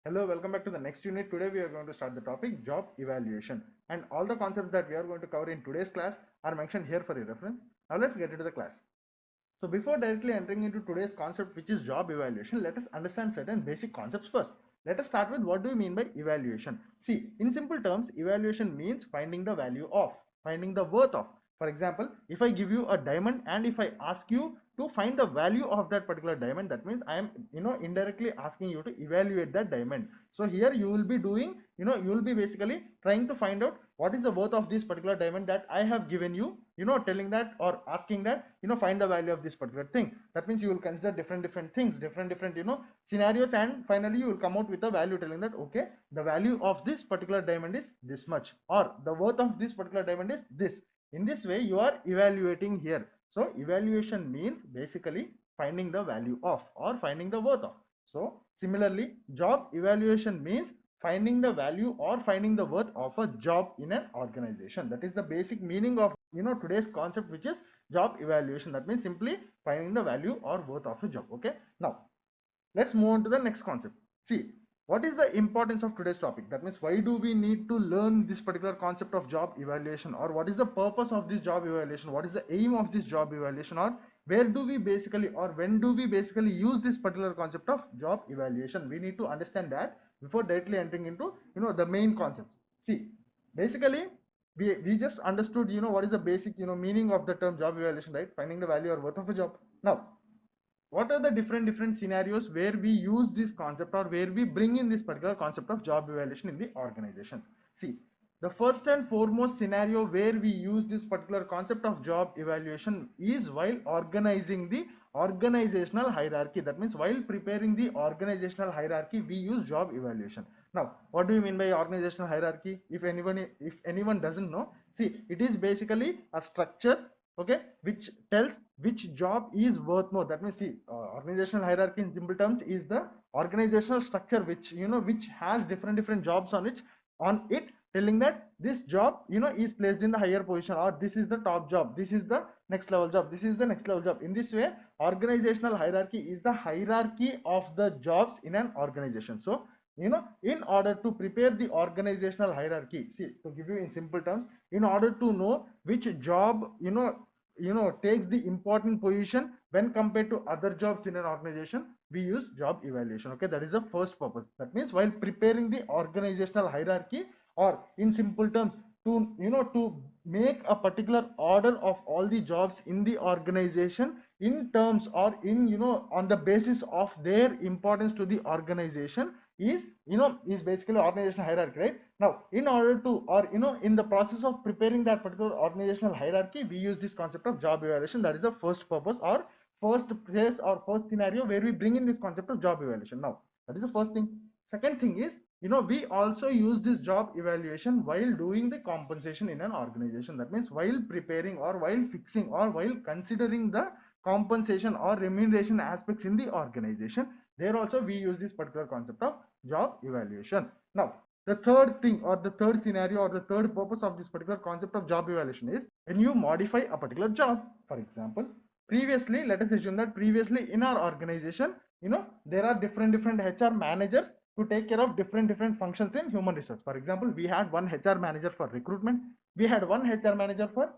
Hello, welcome back to the next unit. Today we are going to start the topic job evaluation, and all the concepts that we are going to cover in today's class are mentioned here for your reference. Now let's get into the class. So before directly entering into today's concept, which is job evaluation, let us understand certain basic concepts first. Let us start with what do we mean by evaluation. See, in simple terms, evaluation means finding the value of, finding the worth of. For example, if I give you a diamond and if I ask you to find the value of that particular diamond, that means I am indirectly asking you to evaluate that diamond. So here you will be doing, you will be basically trying to find out what is the worth of this particular diamond that I have given you, telling that or asking that, find the value of this particular thing. That means you will consider different things, different scenarios, and finally you will come out with a value telling that okay, the value of this particular diamond is this much, or the worth of this particular diamond is this. In this way you are evaluating here. So evaluation means basically finding the value of or finding the worth of. So similarly, job evaluation means finding the value or finding the worth of a job in an organization. That is the basic meaning of today's concept, which is job evaluation. That means simply finding the value or worth of a job. Okay, now let's move on to the next concept. See, what is the importance of today's topic? That means why do we need to learn this particular concept of job evaluation, or what is the purpose of this job evaluation, what is the aim of this job evaluation, or where do we basically, or when do we basically use this particular concept of job evaluation? We need to understand that before directly entering into the main concepts. See, basically we just understood what is the basic meaning of the term job evaluation, right? Finding the value or worth of a job. Now what are the different scenarios where we use this concept or where we bring in this particular concept of job evaluation in the organization? See, the first and foremost scenario where we use this particular concept of job evaluation is while organizing the organizational hierarchy. That means while preparing the organizational hierarchy, we use job evaluation. Now what do you mean by organizational hierarchy? If anyone doesn't know, see, it is basically a structure, okay, which tells which job is worth more. That means, see, organizational hierarchy in simple terms is the organizational structure which which has different jobs on it, telling that this job is placed in the higher position, or this is the top job, this is the next level job, this is the next level job. In this way, organizational hierarchy is the hierarchy of the jobs in an organization. So in order to prepare the organizational hierarchy, see, to give you in simple terms, in order to know which job takes the important position when compared to other jobs in an organization, we use job evaluation. Okay, that is the first purpose. That means while preparing the organizational hierarchy, or in simple terms, to make a particular order of all the jobs in the organization in terms or in on the basis of their importance to the organization, is basically organizational hierarchy, right? Now in order to, or in the process of preparing that particular organizational hierarchy, we use this concept of job evaluation. That is the first purpose, or first place, or first scenario where we bring in this concept of job evaluation. Now that is the first thing. Second thing is, we also use this job evaluation while doing the compensation in an organization. That means while preparing or while fixing or while considering the compensation or remuneration aspects in the organization, there also we use this particular concept of job evaluation. Now the third thing, or the third scenario, or the third purpose of this particular concept of job evaluation is when you modify a particular job. For example, previously, let us assume that previously in our organization, there are different HR managers to take care of different functions in human resource. For example, we had one HR manager for recruitment, we had one HR manager for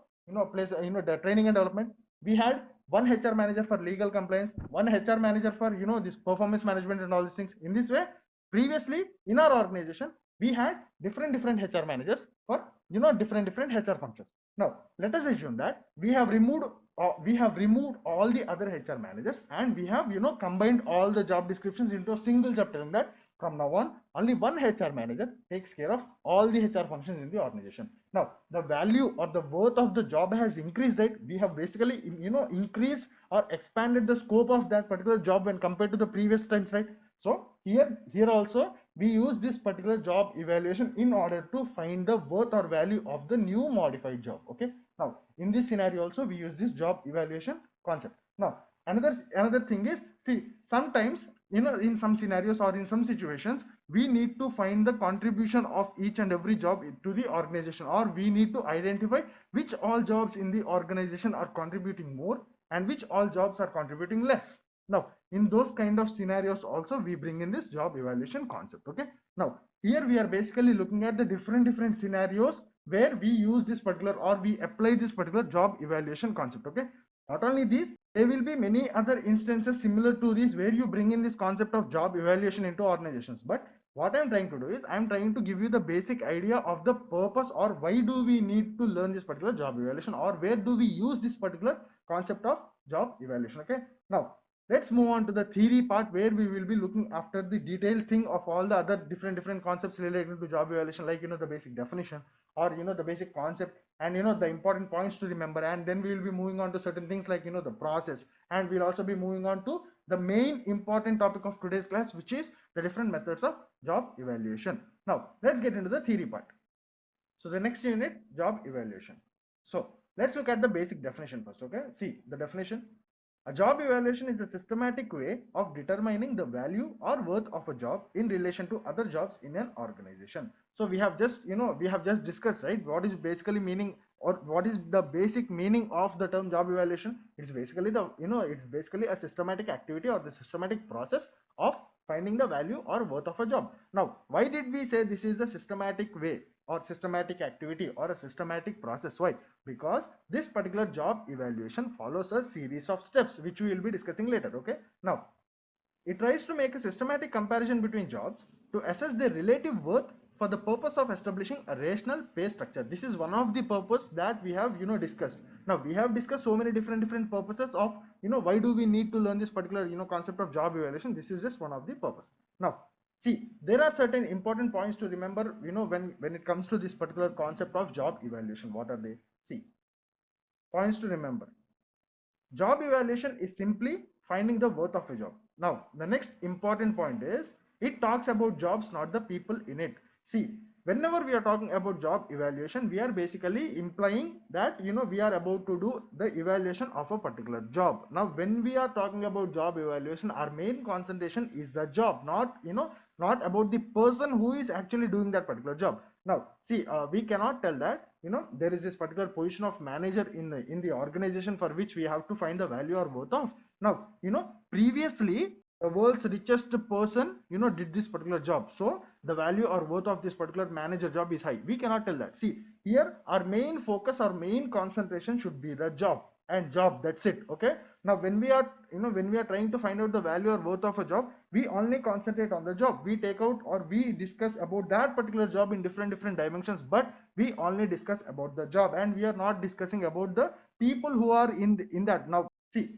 place the training and development, we had one HR manager for legal compliance, one HR manager for this performance management and all these things. In this way, previously in our organization, we had different HR managers for different HR functions. Now let us assume that we have removed all the other HR managers, and we have combined all the job descriptions into a single job, telling that from now on only one HR manager takes care of all the HR functions in the organization. Now the value or the worth of the job has increased, right? We have basically increased or expanded the scope of that particular job when compared to the previous times, right? So here also we use this particular job evaluation in order to find the worth or value of the new modified job. Okay, now in this scenario also we use this job evaluation concept. Now another thing is, see, sometimes in some scenarios or in some situations, we need to find the contribution of each and every job to the organization, or we need to identify which all jobs in the organization are contributing more and which all jobs are contributing less. Now, in those kind of scenarios also we bring in this job evaluation concept. Okay. Now, here we are basically looking at the different scenarios where we use this particular or we apply this particular job evaluation concept. Okay. Not only these, there will be many other instances similar to this where you bring in this concept of job evaluation into organizations. But what I'm trying to do is I'm trying to give you the basic idea of the purpose or why do we need to learn this particular job evaluation or where do we use this particular concept of job evaluation. Okay. Now, let's move on to the theory part where we will be looking after the detailed thing of all the other different concepts related to job evaluation, like the basic definition or the basic concept and the important points to remember, and then we will be moving on to certain things like the process, and we'll also be moving on to the main important topic of today's class, which is the different methods of job evaluation. Now let's get into the theory part. So the next unit, job evaluation. So let's look at the basic definition first. Okay, see the definition. A job evaluation is a systematic way of determining the value or worth of a job in relation to other jobs in an organization. So we have just discussed, right, what is basically meaning or what is the basic meaning of the term job evaluation. It's basically it's basically a systematic activity or the systematic process of finding the value or worth of a job. Now, why did we say this is a systematic way or systematic activity or a systematic process? Why? Because this particular job evaluation follows a series of steps which we will be discussing later. Okay. Now, it tries to make a systematic comparison between jobs to assess their relative worth for the purpose of establishing a rational pay structure. This is one of the purpose that we have discussed. Now we have discussed so many different purposes of why do we need to learn this particular concept of job evaluation. This is just one of the purpose. Now see, there are certain important points to remember when it comes to this particular concept of job evaluation. What are they? See, points to remember. Job evaluation is simply finding the worth of a job. Now, the next important point is it talks about jobs, not the people in it. See, whenever we are talking about job evaluation, we are basically implying that we are about to do the evaluation of a particular job. Now, when we are talking about job evaluation, our main concentration is the job, not about the person who is actually doing that particular job. Now, see, we cannot tell that there is this particular position of manager in the organization for which we have to find the value or worth of. Now, previously the world's richest person did this particular job, so the value or worth of this particular manager job is high. We cannot tell that. See, here our main focus, our main concentration should be the job and job. That's it. Okay. Now when we are trying to find out the value or worth of a job, we only concentrate on the job. We take out or we discuss about that particular job in different dimensions, but we only discuss about the job and we are not discussing about the people who are in that. Now see,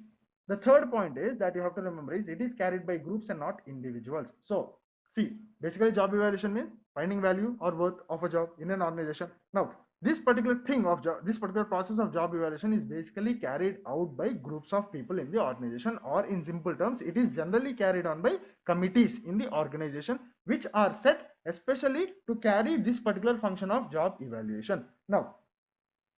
the third point is that you have to remember is it is carried by groups and not individuals. So see, basically job evaluation means finding value or worth of a job in an organization. Now this particular thing of this particular process of job evaluation is basically carried out by groups of people in the organization, or in simple terms it is generally carried on by committees in the organization which are set especially to carry this particular function of job evaluation. Now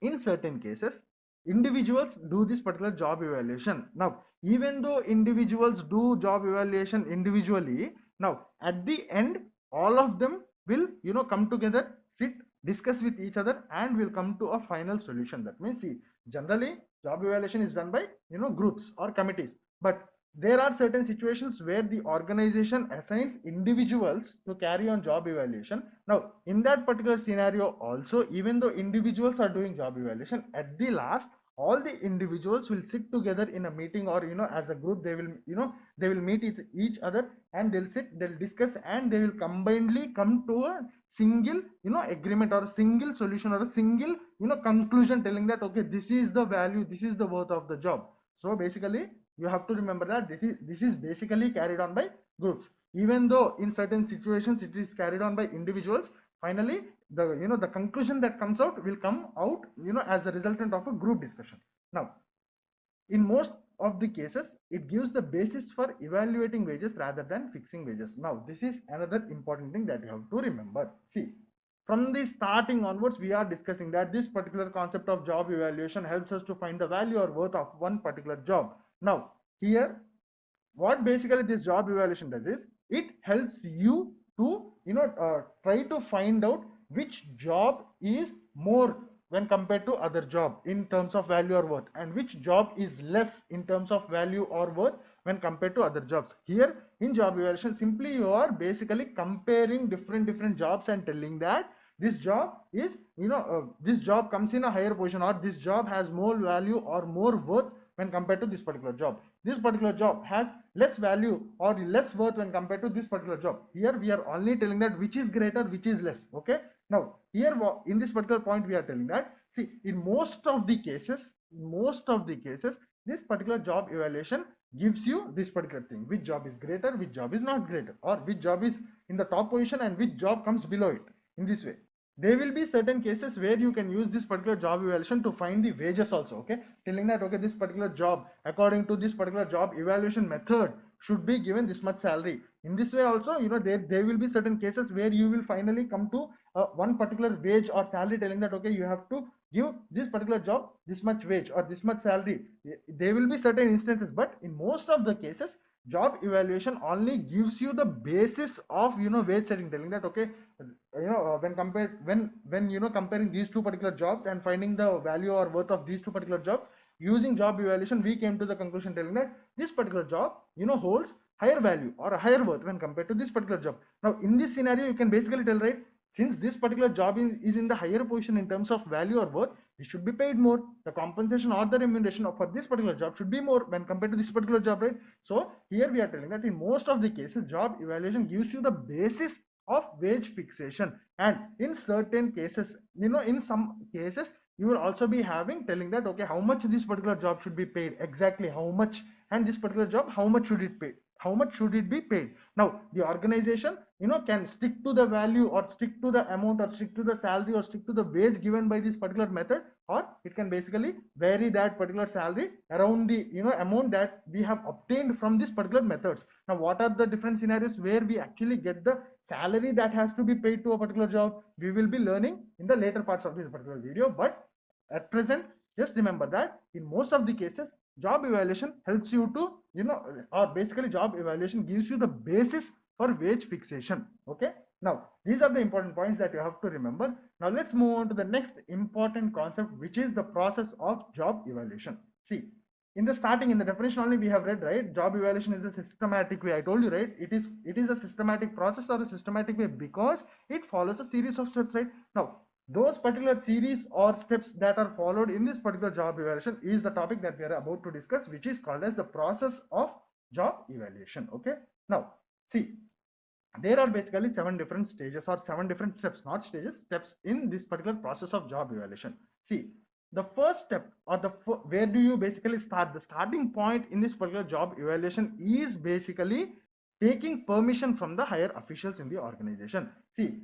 in certain cases individuals do this particular job evaluation. Now even though individuals do job evaluation individually, now at the end all of them will come together, sit, discuss with each other, and will come to a final solution. That means see, generally job evaluation is done by groups or committees, but there are certain situations where the organization assigns individuals to carry on job evaluation. Now in that particular scenario also, even though individuals are doing job evaluation, at the last all the individuals will sit together in a meeting, or as a group they will meet each other and they'll sit, they'll discuss, and they will combinedly come to a single agreement or a single solution or a single conclusion telling that okay, this is the value, this is the worth of the job. So basically you have to remember that this is basically carried on by groups. Even though in certain situations it is carried on by individuals, finally the conclusion that comes out will come out as the resultant of a group discussion. Now in most of the cases it gives the basis for evaluating wages rather than fixing wages. Now this is another important thing that you have to remember. See, from the starting onwards we are discussing that this particular concept of job evaluation helps us to find the value or worth of one particular job. Now here what basically this job evaluation does is it helps you to try to find out which job is more when compared to other job in terms of value or worth, and which job is less in terms of value or worth when compared to other jobs. Here in job evaluation, simply you are basically comparing different jobs and telling that this job is, this job comes in a higher position, or this job has more value or more worth when compared to this particular job. This particular job has less value or less worth when compared to this particular job. Here we are only telling that which is greater, which is less. Okay, now here in this particular point we are telling that, see, in most of the cases, this particular job evaluation gives you this particular thing: which job is greater, which job is not greater, or which job is in the top position and which job comes below it. In this way, there will be certain cases where you can use this particular job evaluation to find the wages also. Okay, telling that, okay, this particular job, according to this particular job evaluation method, should be given this much salary. In this way also, there will be certain cases where you will finally come to one particular wage or salary, telling that, okay, you have to give this particular job this much wage or this much salary. There will be certain instances, but in most of the cases, job evaluation only gives you the basis of wage setting, telling that, okay, when comparing these two particular jobs and finding the value or worth of these two particular jobs using job evaluation, we came to the conclusion telling that this particular job holds higher value or a higher worth when compared to this particular job. Now in this scenario, you can basically tell, right, since this particular job is in the higher position in terms of value or worth, it should be paid more. The compensation or the remuneration for this particular job should be more when compared to this particular job, right? So here we are telling that in most of the cases, job evaluation gives you the basis of wage fixation. And in certain cases, in some cases, you will also be having telling that, okay, how much this particular job should be paid, exactly how much, and this particular job, how much should it pay, how much should it be paid. Now the organization can stick to the value or stick to the amount or stick to the salary or stick to the wage given by this particular method, or it can basically vary that particular salary around the amount that we have obtained from this particular methods. Now what are the different scenarios where we actually get the salary that has to be paid to a particular job, we will be learning in the later parts of this particular video. But at present, just remember that in most of the cases, job evaluation helps you to or basically job evaluation gives you the basis for wage fixation. Okay, now these are the important points that you have to remember. Now let's move on to the next important concept, which is the process of job evaluation. See, in the starting, in the definition only we have read, right, job evaluation is a systematic way. I told you, right, it is a systematic process or a systematic way because it follows a series of steps, right? Now those particular series or steps that are followed in this particular job evaluation is the topic that we are about to discuss, which is called as the process of job evaluation. Okay, now see, there are basically 7 different stages or 7 different steps, not stages, steps in this particular process of job evaluation. See, the first step, or where do you basically start, the starting point in this particular job evaluation is basically taking permission from the higher officials in the organization. See,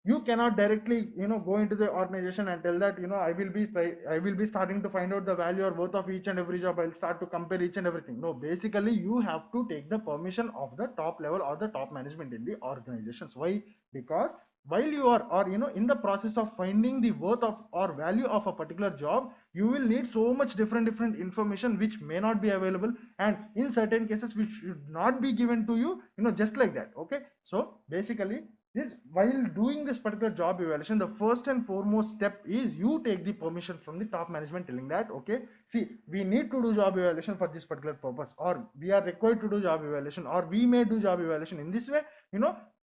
you cannot directly go into the organization and tell that I will be starting to find out the value or worth of each and every job, I'll start to compare each and everything. No, basically you have to take the permission of the top level or the top management in the organizations. Why? Because while you are in the process of finding the worth of or value of a particular job, you will need so much different information which may not be available, and in certain cases which should not be given to you just like that. Okay, so basically this, while doing this particular job evaluation, the first and foremost step is you take the permission from the top management telling that, okay, see, we need to do job evaluation for this particular purpose, or we are required to do job evaluation, or we may do job evaluation in this way.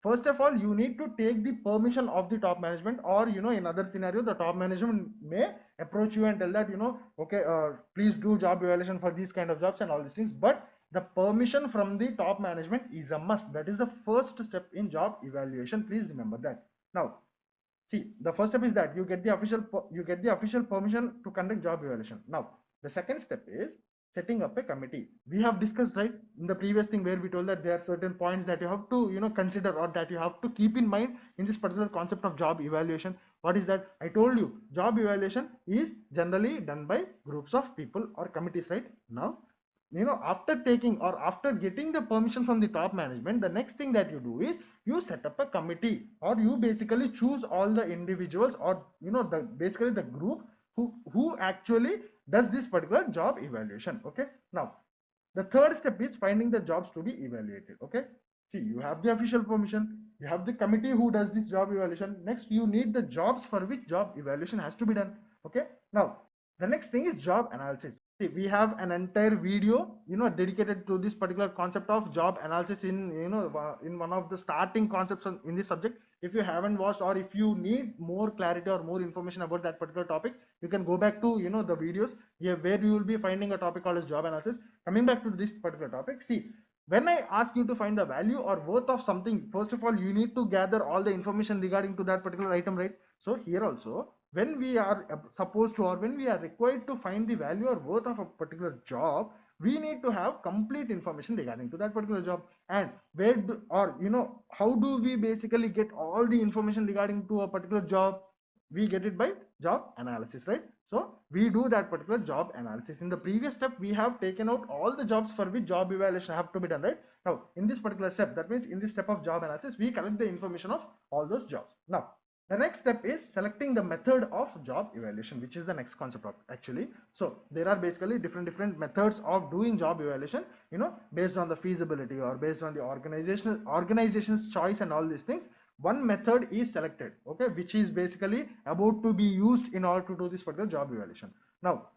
First of all, you need to take the permission of the top management, or in other scenario, the top management may approach you and tell that, okay, please do job evaluation for these kind of jobs and all these things. But the permission from the top management is a must. That is the first step in job evaluation. Please remember that. Now, see, the first step is that you get the official permission to conduct job evaluation. Now, the second step is setting up a committee. We have discussed, right, in the previous thing where we told that there are certain points that you have to consider, or that you have to keep in mind in this particular concept of job evaluation. What is that? I told you, job evaluation is generally done by groups of people or committees, right? Now, after taking or after getting the permission from the top management, the next thing that you do is you set up a committee, or you basically choose all the individuals, or basically the group who actually does this particular job evaluation. Okay, now the third step is finding the jobs to be evaluated. Okay, see, you have the official permission, you have the committee who does this job evaluation. Next, you need the jobs for which job evaluation has to be done. Okay, now the next thing is job analysis. See, we have an entire video, dedicated to this particular concept of job analysis in, in one of the starting concepts in this subject. If you haven't watched, or if you need more clarity or more information about that particular topic, you can go back to, the videos here where you will be finding a topic called as job analysis. Coming back to this particular topic, see, when I ask you to find the value or worth of something, first of all, you need to gather all the information regarding to that particular item, right? So here also, when we are supposed to, or when we are required to find the value or worth of a particular job, we need to have complete information regarding to that particular job. And where do, or how do we basically get all the information regarding to a particular job? We get it by job analysis, right? So we do that particular job analysis. In the previous step, we have taken out all the jobs for which job evaluation have to be done, right? Now in this particular step, that means in this step of job analysis, we collect the information of all those jobs. Now the next step is selecting the method of job evaluation, which is the next concept of actually. So there are basically different methods of doing job evaluation, based on the feasibility or based on the organization's choice and all these things. One method is selected, okay, which is basically about to be used in order to do this particular job evaluation. Now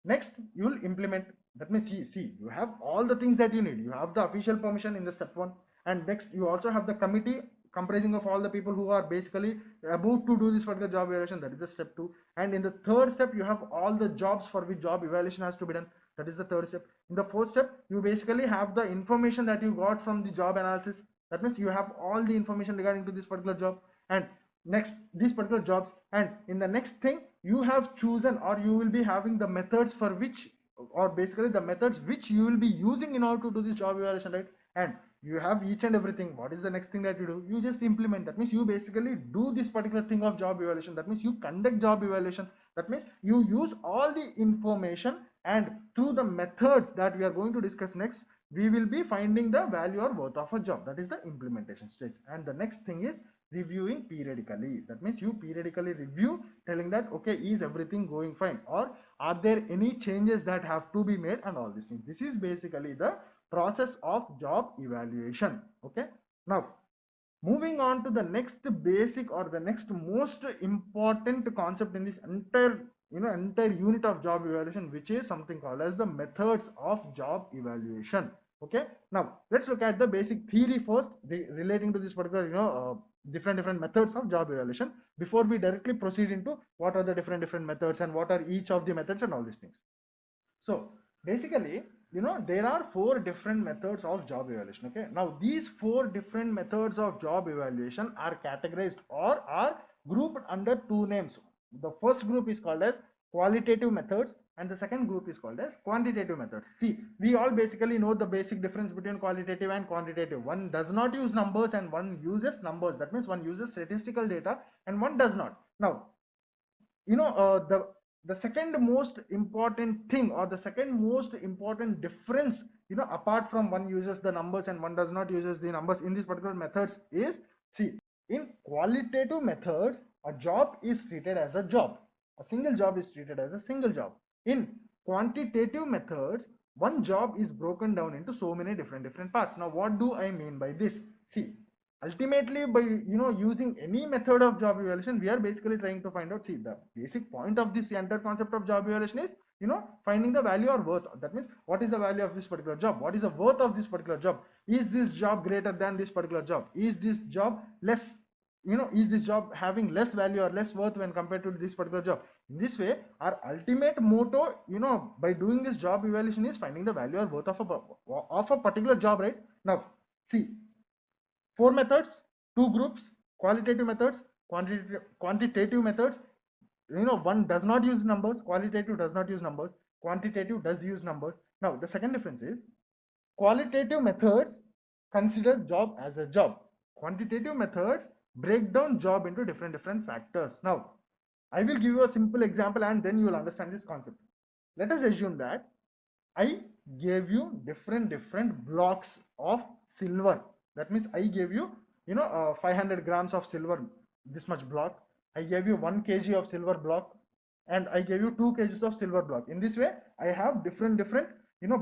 next you will implement. That means see, you have all the things that you need. You have the official permission in the step one, and next you also have the committee comprising of all the people who are basically about to do this particular job evaluation. That is the step two. And in the third step, you have all the jobs for which job evaluation has to be done. That is the third step. In the fourth step, you basically have the information that you got from the job analysis. That means you have all the information regarding to this particular job and next these particular jobs. And in the next thing, you have chosen, or you will be having the methods for which, or basically the methods which you will be using in order to do this job evaluation, right? And you have each and everything. What is the next thing that you do? You just implement. That means you basically do this particular thing of job evaluation. That means you conduct job evaluation. That means you use all the information, and through the methods that we are going to discuss next, we will be finding the value or worth of a job. That is the implementation stage. And the next thing is reviewing periodically. That means you periodically review, telling that okay, is everything going fine, or are there any changes that have to be made, and all these things. This is basically the process of job evaluation. Okay, now moving on to the next basic or the next most important concept in this entire unit of job evaluation, which is something called as the methods of job evaluation. Okay, now let's look at the basic theory first relating to this particular different methods of job evaluation before we directly proceed into what are the different methods and what are each of the methods and all these things. So basically, there are four different methods of job evaluation. Okay, now these four different methods of job evaluation are categorized or are grouped under two names. The first group is called as qualitative methods, and the second group is called as quantitative methods. See, we all basically know the basic difference between qualitative and quantitative. One does not use numbers and one uses numbers. That means one uses statistical data and one does not. Now the second most important thing, or the second most important difference, apart from one uses the numbers and one does not uses the numbers in these particular methods, is, see, in qualitative methods, a job is treated as a job. A single job is treated as a single job. In quantitative methods, one job is broken down into so many different parts. Now what do I mean by this? See, ultimately, by using any method of job evaluation, we are basically trying to find out, see, the basic point of this entire concept of job evaluation is finding the value or worth. That means what is the value of this particular job, what is the worth of this particular job, is this job greater than this particular job, is this job less, is this job having less value or less worth when compared to this particular job. In this way, our ultimate motto, by doing this job evaluation, is finding the value or worth of a particular job, right? Now see, four methods, two groups: qualitative methods, quantitative methods. One does not use numbers. Qualitative does not use numbers. Quantitative does use numbers. Now the second difference is, qualitative methods consider job as a job. Quantitative methods break down job into different factors. Now I will give you a simple example and then you will understand this concept. Let us assume that I gave you different blocks of silver. That means I gave you 500 grams of silver, this much block. I gave you 1 kg of silver block, and I gave you 2 kgs of silver block. In this way, I have different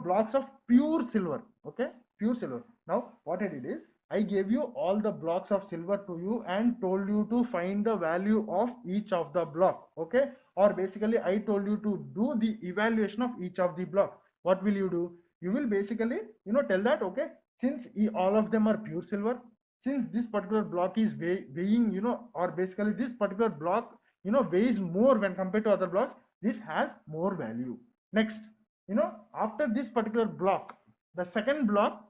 blocks of pure silver. Okay, pure silver. Now what I did is, I gave you all the blocks of silver to you and told you to find the value of each of the block. Okay, or basically I told you to do the evaluation of each of the block, what will you do? You will basically tell that, okay, since all of them are pure silver, since this particular block is weighing, or basically this particular block weighs more when compared to other blocks, this has more value. Next, after this particular block, the second block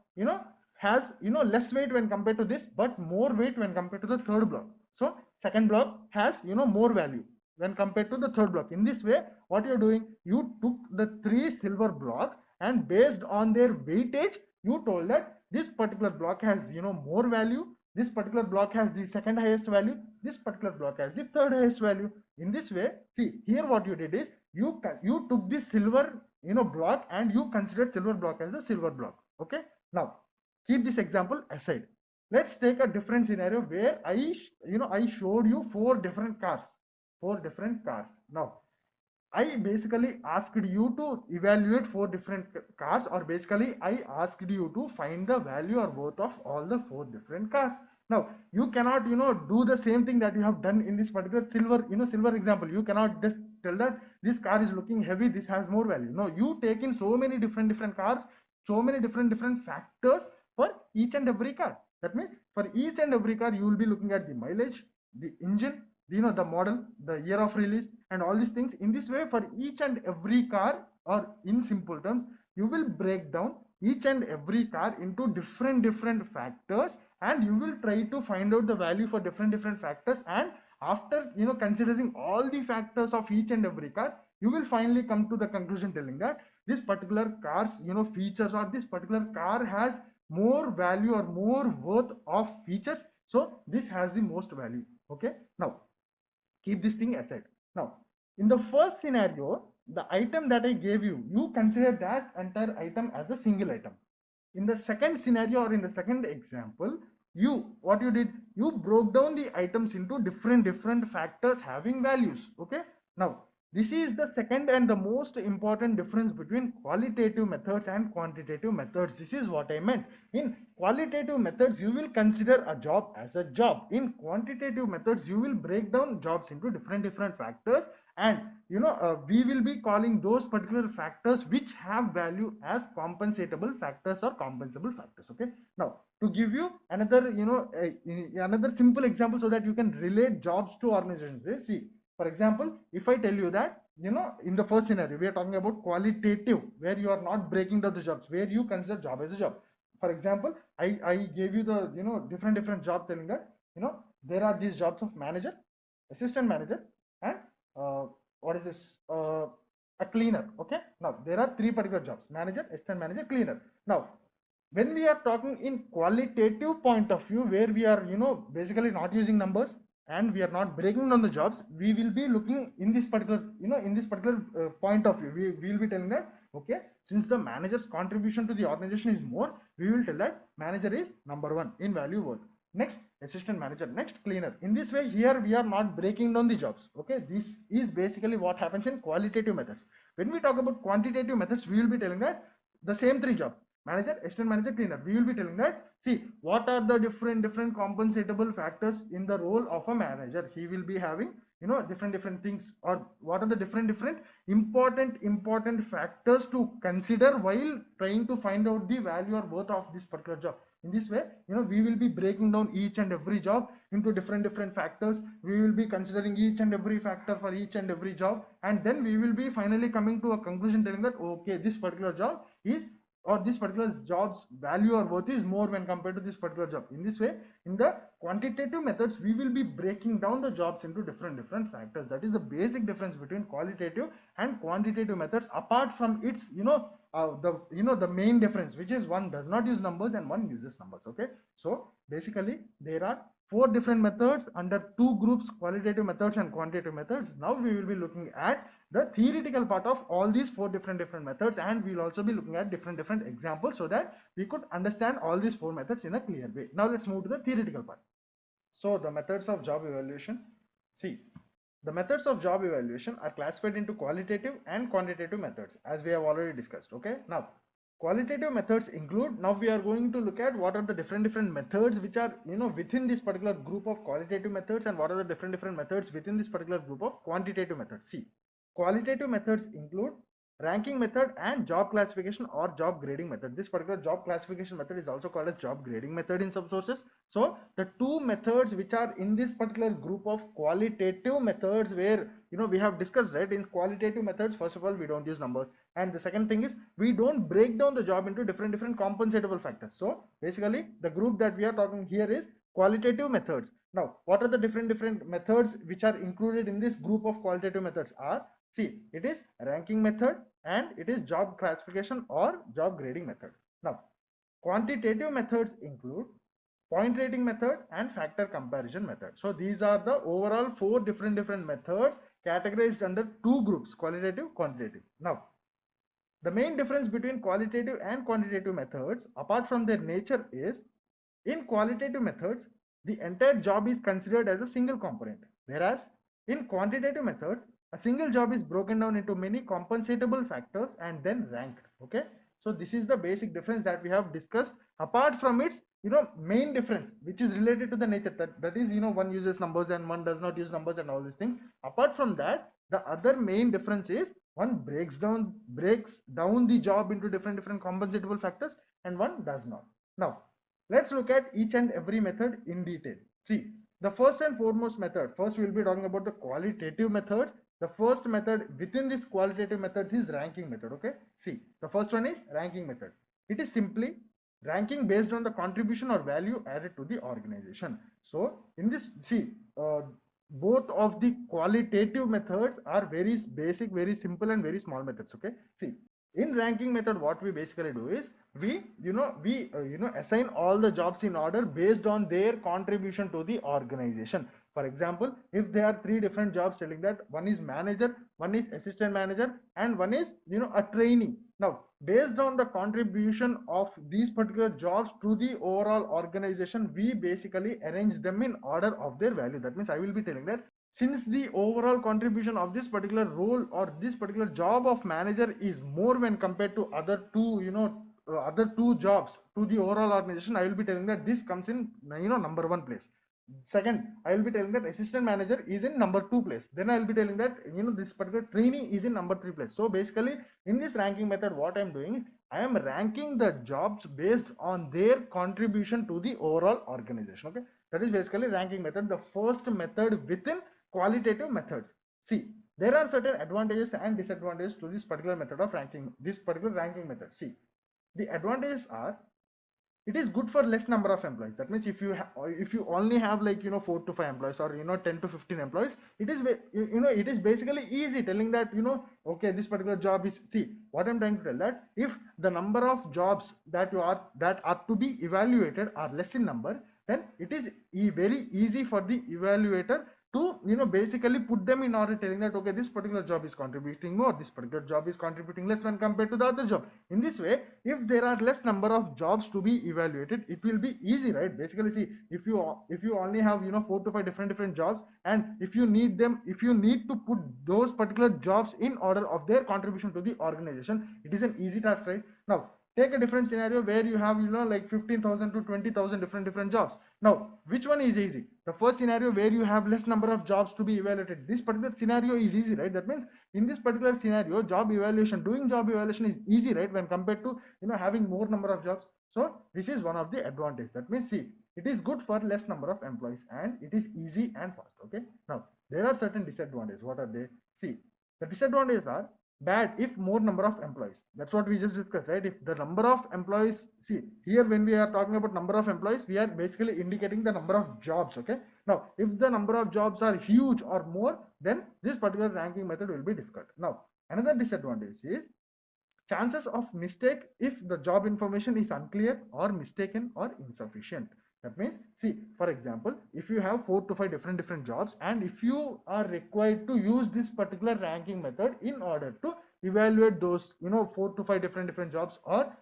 has less weight when compared to this, but more weight when compared to the third block. So second block has more value when compared to the third block. In this way, what you're doing, you took the three silver blocks, and based on their weightage, you told that this particular block has more value, this particular block has the second highest value, this particular block has the third highest value. In this way, see here what you did is you took this silver block and you considered silver block as a silver block. Okay, now keep this example aside. Let's take a different scenario where I showed you four different cars. Now I basically asked you to evaluate four different cars, or basically I asked you to find the value or worth of all the four different cars. Now you cannot do the same thing that you have done in this particular silver example. You cannot just tell that this car is looking heavy, this has more value. No, you take in so many different cars, so many different factors for each and every car. That means for each and every car you will be looking at the mileage, the engine, the model, the year of release, and all these things. In this way, for each and every car, or in simple terms, you will break down each and every car into different factors, and you will try to find out the value for different factors. And after considering all the factors of each and every car, you will finally come to the conclusion telling that this particular car's features, or this particular car has more value or more worth of features, so this has the most value. Okay, now keep this thing aside. Now in the first scenario, the item that I gave you, you consider that entire item as a single item. In the second scenario, or in the second example, what you did, you broke down the items into different factors having values. Okay, now this is the second and the most important difference between qualitative methods and quantitative methods. This is what I meant. In qualitative methods, you will consider a job as a job. In quantitative methods, you will break down jobs into different factors, and we will be calling those particular factors which have value as compensatable factors or compensable factors. Okay, now to give you another another simple example so that you can relate jobs to organizations. See, for example, if I tell you that in the first scenario we are talking about qualitative, where you are not breaking down the jobs, where you consider job as a job. For example, I gave you the different jobs, telling that there are these jobs of manager, assistant manager, and what is this, a cleaner. Okay, now there are three particular jobs: manager, assistant manager, cleaner. Now when we are talking in qualitative point of view, where we are basically not using numbers and we are not breaking down the jobs, we will be looking in this particular point of view. We will be telling that, okay, since the manager's contribution to the organization is more, we will tell that manager is number one in value worth. Next, assistant manager. Next, cleaner. In this way, here we are not breaking down the jobs. Okay, this is basically what happens in qualitative methods. When we talk about quantitative methods, we will be telling that the same three jobs: manager, assistant manager, cleaner. We will be telling that, see, what are the different compensatable factors in the role of a manager. He will be having different things, or what are the different important factors to consider while trying to find out the value or worth of this particular job. In this way, we will be breaking down each and every job into different factors. We will be considering each and every factor for each and every job, and then we will be finally coming to a conclusion telling that, okay, this particular job is, or this particular job's value or worth is more when compared to this particular job. In this way, in the quantitative methods, we will be breaking down the jobs into different factors. That is the basic difference between qualitative and quantitative methods, apart from its the main difference, which is one does not use numbers and one uses numbers. Okay, so basically there are four different methods under two groups: qualitative methods and quantitative methods. Now we will be looking at the theoretical part of all these four different methods, and we'll also be looking at different examples so that we could understand all these four methods in a clear way. Now let's move to the theoretical part. So the methods of job evaluation. See, the methods of job evaluation are classified into qualitative and quantitative methods, as we have already discussed. Okay, now Qualitative methods include, now we are going to look at what are the different methods which are, within this particular group of qualitative methods, and what are the different methods within this particular group of quantitative methods. See, qualitative methods include ranking method and job classification or job grading method. This particular job classification method is also called as job grading method in some sources. So the two methods which are in this particular group of qualitative methods, where we have discussed, right, in qualitative methods, first of all, we don't use numbers, and the second thing is we don't break down the job into different compensatable factors. So basically the group that we are talking here is qualitative methods. Now what are the different methods which are included in this group of qualitative methods are, see, it is ranking method and it is job classification or job grading method. Now quantitative methods include point rating method and factor comparison method. So these are the overall four different methods categorized under two groups, qualitative, quantitative. Now the main difference between qualitative and quantitative methods, apart from their nature, is in qualitative methods, the entire job is considered as a single component, whereas in quantitative methods, a single job is broken down into many compensatable factors and then ranked. Okay, so this is the basic difference that we have discussed. Apart from its main difference, which is related to the nature, that is, one uses numbers and one does not use numbers and all these things. Apart from that, the other main difference is one breaks down the job into different compensatable factors and one does not. Now let's look at each and every method in detail. See, the first and foremost method, first we will be talking about the qualitative methods. The first method within this qualitative methods is ranking method. Okay, see, the first one is ranking method. It is simply ranking based on the contribution or value added to the organization. So in this, see, both of the qualitative methods are very basic, very simple and very small methods. Okay, see, in ranking method what we basically do is we assign all the jobs in order based on their contribution to the organization. For example, if there are three different jobs telling that one is manager, one is assistant manager, and one is a trainee. Now based on the contribution of these particular jobs to the overall organization, we basically arrange them in order of their value. That means I will be telling that since the overall contribution of this particular role or this particular job of manager is more when compared to other two other two jobs to the overall organization, I will be telling that this comes in number one place. Second, I will be telling that assistant manager is in number two place. Then I will be telling that this particular trainee is in number three place. So basically in this ranking method, what I am doing, I am ranking the jobs based on their contribution to the overall organization. Okay, that is basically ranking method, the first method within qualitative methods. See, there are certain advantages and disadvantages to this particular method of ranking, this particular ranking method. See, the advantages are, it is good for less number of employees. That means if you only have like 4 to 5 employees or 10 to 15 employees, it is it is basically easy telling that okay, this particular job is, see what I'm trying to tell, that if the number of jobs that are to be evaluated are less in number, then it is very easy for the evaluator to basically put them in order, telling that okay, this particular job is contributing more, this particular job is contributing less when compared to the other job. In this way, if there are less number of jobs to be evaluated, it will be easy, right? Basically, see, if you only have 4 to 5 different jobs, and if you need to put those particular jobs in order of their contribution to the organization, it is an easy task, right? Now take a different scenario where you have like 15,000 to 20,000 different jobs. Now which one is easy? The first scenario where you have less number of jobs to be evaluated, this particular scenario is easy, right? That means in this particular scenario, doing job evaluation is easy, right, when compared to having more number of jobs. So this is one of the advantages. That means, see, it is good for less number of employees and it is easy and fast. Okay, now there are certain disadvantages. What are they? See, the disadvantages are bad if more number of employees. That's what we just discussed, right? If the number of employees, see here when we are talking about number of employees, we are basically indicating the number of jobs. Okay, now if the number of jobs are huge or more, then this particular ranking method will be difficult. Now another disadvantage is chances of mistake if the job information is unclear or mistaken or insufficient. That means, see, for example, if you have 4 to 5 different jobs, and if you are required to use this particular ranking method in order to evaluate those 4 to 5 different jobs, or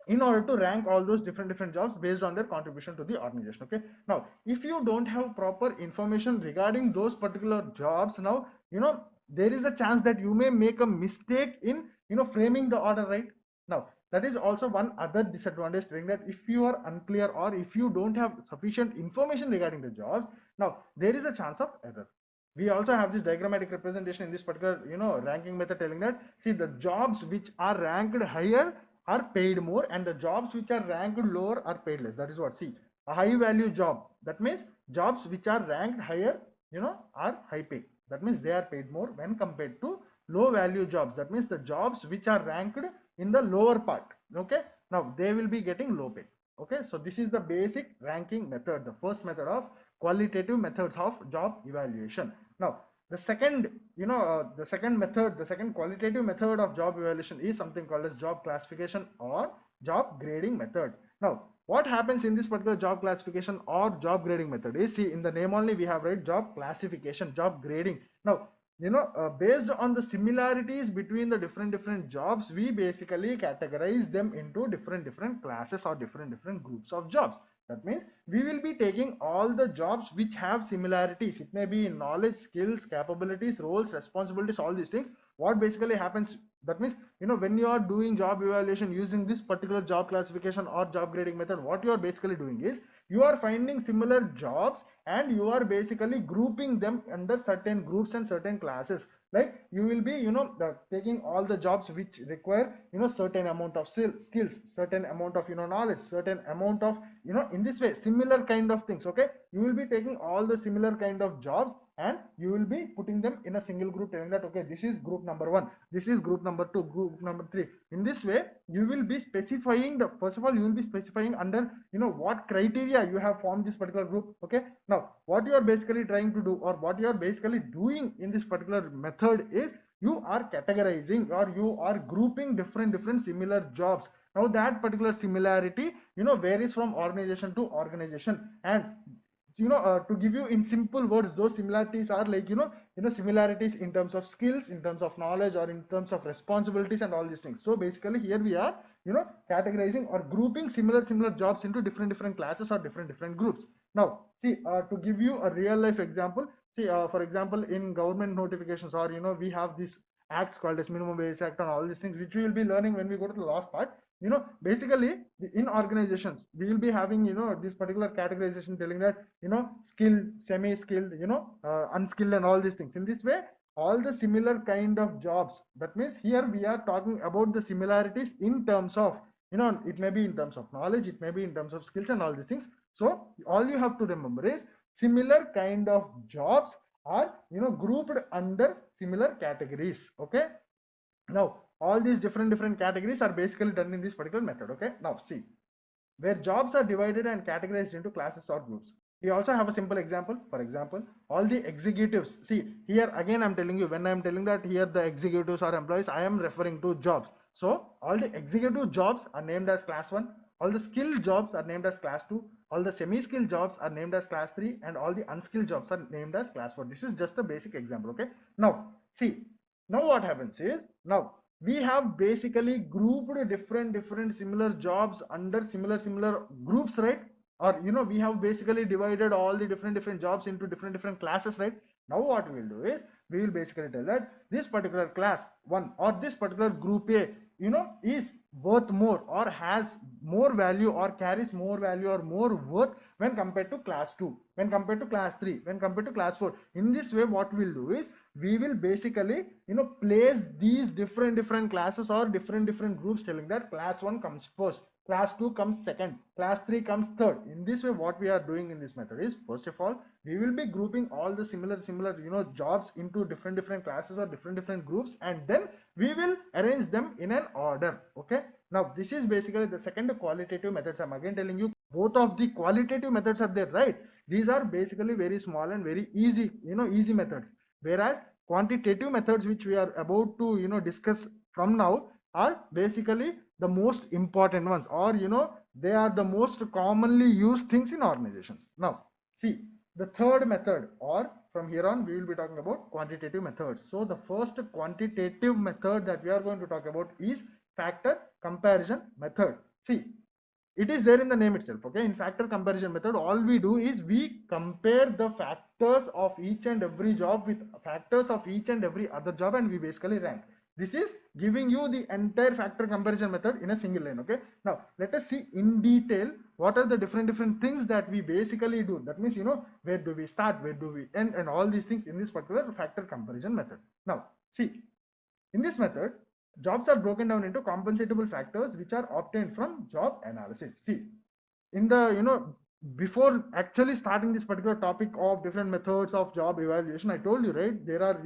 in order to rank all those different jobs based on their contribution to the organization. Okay, now if you don't have proper information regarding those particular jobs, now there is a chance that you may make a mistake in framing the order, right? Now that is also one other disadvantage, saying that if you are unclear or if you don't have sufficient information regarding the jobs, now there is a chance of error. We also have this diagrammatic representation in this particular ranking method, telling that, see, the jobs which are ranked higher are paid more and the jobs which are ranked lower are paid less. That is what, see, a high value job, that means jobs which are ranked higher are high pay, that means they are paid more when compared to low value jobs, that means the jobs which are ranked in the lower part. Okay, now they will be getting low pay. Okay, so this is the basic ranking method, the first method of qualitative methods of job evaluation. Now the second the second method, the second qualitative method of job evaluation is something called as job classification or job grading method. Now what happens in this particular job classification or job grading method is, see, in the name only we have right job classification, job grading. Now based on the similarities between the different jobs, we basically categorize them into different classes or different groups of jobs. That means we will be taking all the jobs which have similarities. It may be in knowledge, skills, capabilities, roles, responsibilities, all these things. What basically happens, that means when you are doing job evaluation using this particular job classification or job grading method, what you are basically doing is you are finding similar jobs and you are basically grouping them under certain groups and certain classes. Like you will be taking all the jobs which require certain amount of skills, certain amount of knowledge, certain amount of in this way similar kind of things. Okay, you will be taking all the similar kind of jobs and you will be putting them in a single group, telling that, okay, this is group number 1, this is group number 2, group number 3. In this way you will be specifying the, first of all you will be specifying under what criteria you have formed this particular group. Okay, now what you are basically trying to do, or what you are basically doing in this particular method is you are categorizing or you are grouping different similar jobs. Now that particular similarity varies from organization to organization, and to give you in simple words, those similarities are like similarities in terms of skills, in terms of knowledge, or in terms of responsibilities and all these things. So basically here we are categorizing or grouping similar jobs into different classes or different groups. Now see, to give you a real life example, see, for example, in government notifications, or we have these acts called as minimum wage act and all these things, which we will be learning when we go to the last part. Basically in organizations we will be having this particular categorization, telling that skilled, semi skilled, unskilled and all these things. In this way all the similar kind of jobs, that means here we are talking about the similarities in terms of it may be in terms of knowledge, it may be in terms of skills and all these things. So all you have to remember is similar kind of jobs are grouped under similar categories. Okay, now all these different categories are basically done in this particular method. Okay, now see, where jobs are divided and categorized into classes or groups. We also have a simple example. For example, all the executives, see here again I'm telling you, when I'm telling that here the executives are employees, I am referring to jobs. So all the executive jobs are named as class 1, all the skilled jobs are named as class 2, all the semi-skilled jobs are named as class 3, and all the unskilled jobs are named as class 4. This is just a basic example. Okay, now see, now what happens is, now we have basically grouped different similar jobs under similar groups, right? Or we have basically divided all the different jobs into different classes, right? Now what we will do is we will basically tell that this particular class 1 or this particular group A is worth more or has more value or carries more value or more worth when compared to class 2, when compared to class 3, when compared to class 4. In this way what we'll do is we will basically place these different classes or different groups, telling that class 1 comes first, class 2 comes second, class 3 comes third. In this way what we are doing in this method is, first of all we will be grouping all the similar jobs into different classes or different groups, and then we will arrange them in an order. Okay, now this is basically the second qualitative methods. I'm again telling you, both of the qualitative methods are there, right? These are basically very small and very easy easy methods, whereas quantitative methods which we are about to discuss from now are basically the most important ones, or they are the most commonly used things in organizations. Now see, the third method, or from here on we will be talking about quantitative methods. So the first quantitative method that we are going to talk about is factor comparison method. See, it is there in the name itself. Okay, in factor comparison method all we do is we compare the factors of each and every job with factors of each and every other job, and we basically rank. This is giving you the entire factor comparison method in a single line. Okay, now let us see in detail what are the different things that we basically do. That means, where do we start, where do we end, and all these things in this particular factor comparison method. Now see, in this method, jobs are broken down into compensatable factors which are obtained from job analysis. See, in the before actually starting this particular topic of different methods of job evaluation, I told you, right, there are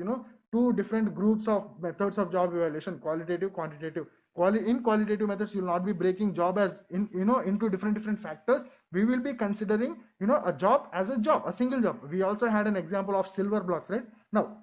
two different groups of methods of job evaluation: qualitative, quantitative. In qualitative methods, you will not be breaking job as in into different factors. We will be considering a job as a job, a single job. We also had an example of silver blocks, right? Now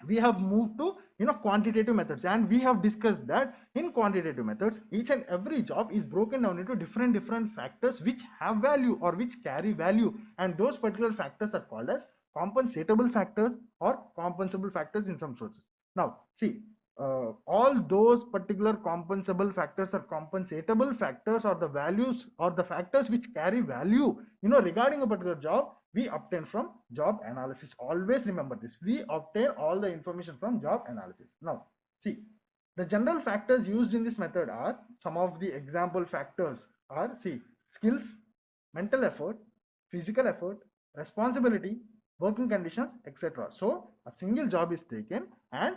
we have moved to quantitative methods, and we have discussed that in quantitative methods each and every job is broken down into different factors which have value or which carry value, and those particular factors are called as compensatable factors or compensable factors in some sources. Now see, all those particular compensable factors or compensatable factors or the values or the factors which carry value regarding a particular job, we obtain from job analysis. Always remember this, we obtain all the information from job analysis. Now see, the general factors used in this method are, some of the example factors are, see, skills, mental effort, physical effort, responsibility, working conditions, etc. So a single job is taken, and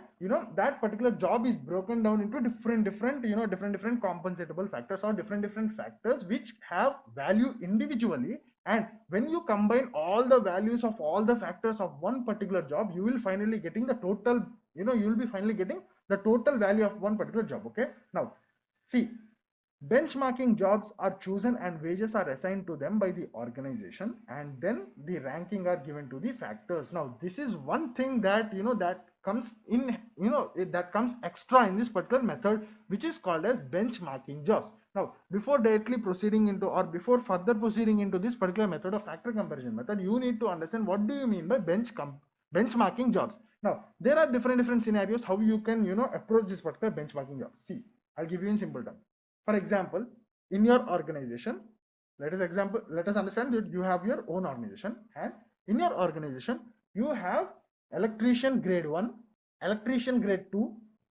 that particular job is broken down into different compensatable factors or different factors which have value individually, and when you combine all the values of all the factors of one particular job, you will finally getting the total, you will be finally getting the total value of one particular job. Okay, now see, benchmarking jobs are chosen and wages are assigned to them by the organization, and then the ranking are given to the factors. Now this is one thing that that comes in, that comes extra in this particular method, which is called as benchmarking jobs. Now before directly proceeding into, or before further proceeding into this particular method of factor comparison method, you need to understand what do you mean by benchmarking jobs. Now there are different scenarios how you can approach this particular benchmarking jobs. See, I'll give you in simple terms. For example, in your organization, let us understand that you have your own organization, and in your organization you have electrician grade 1, electrician grade 2,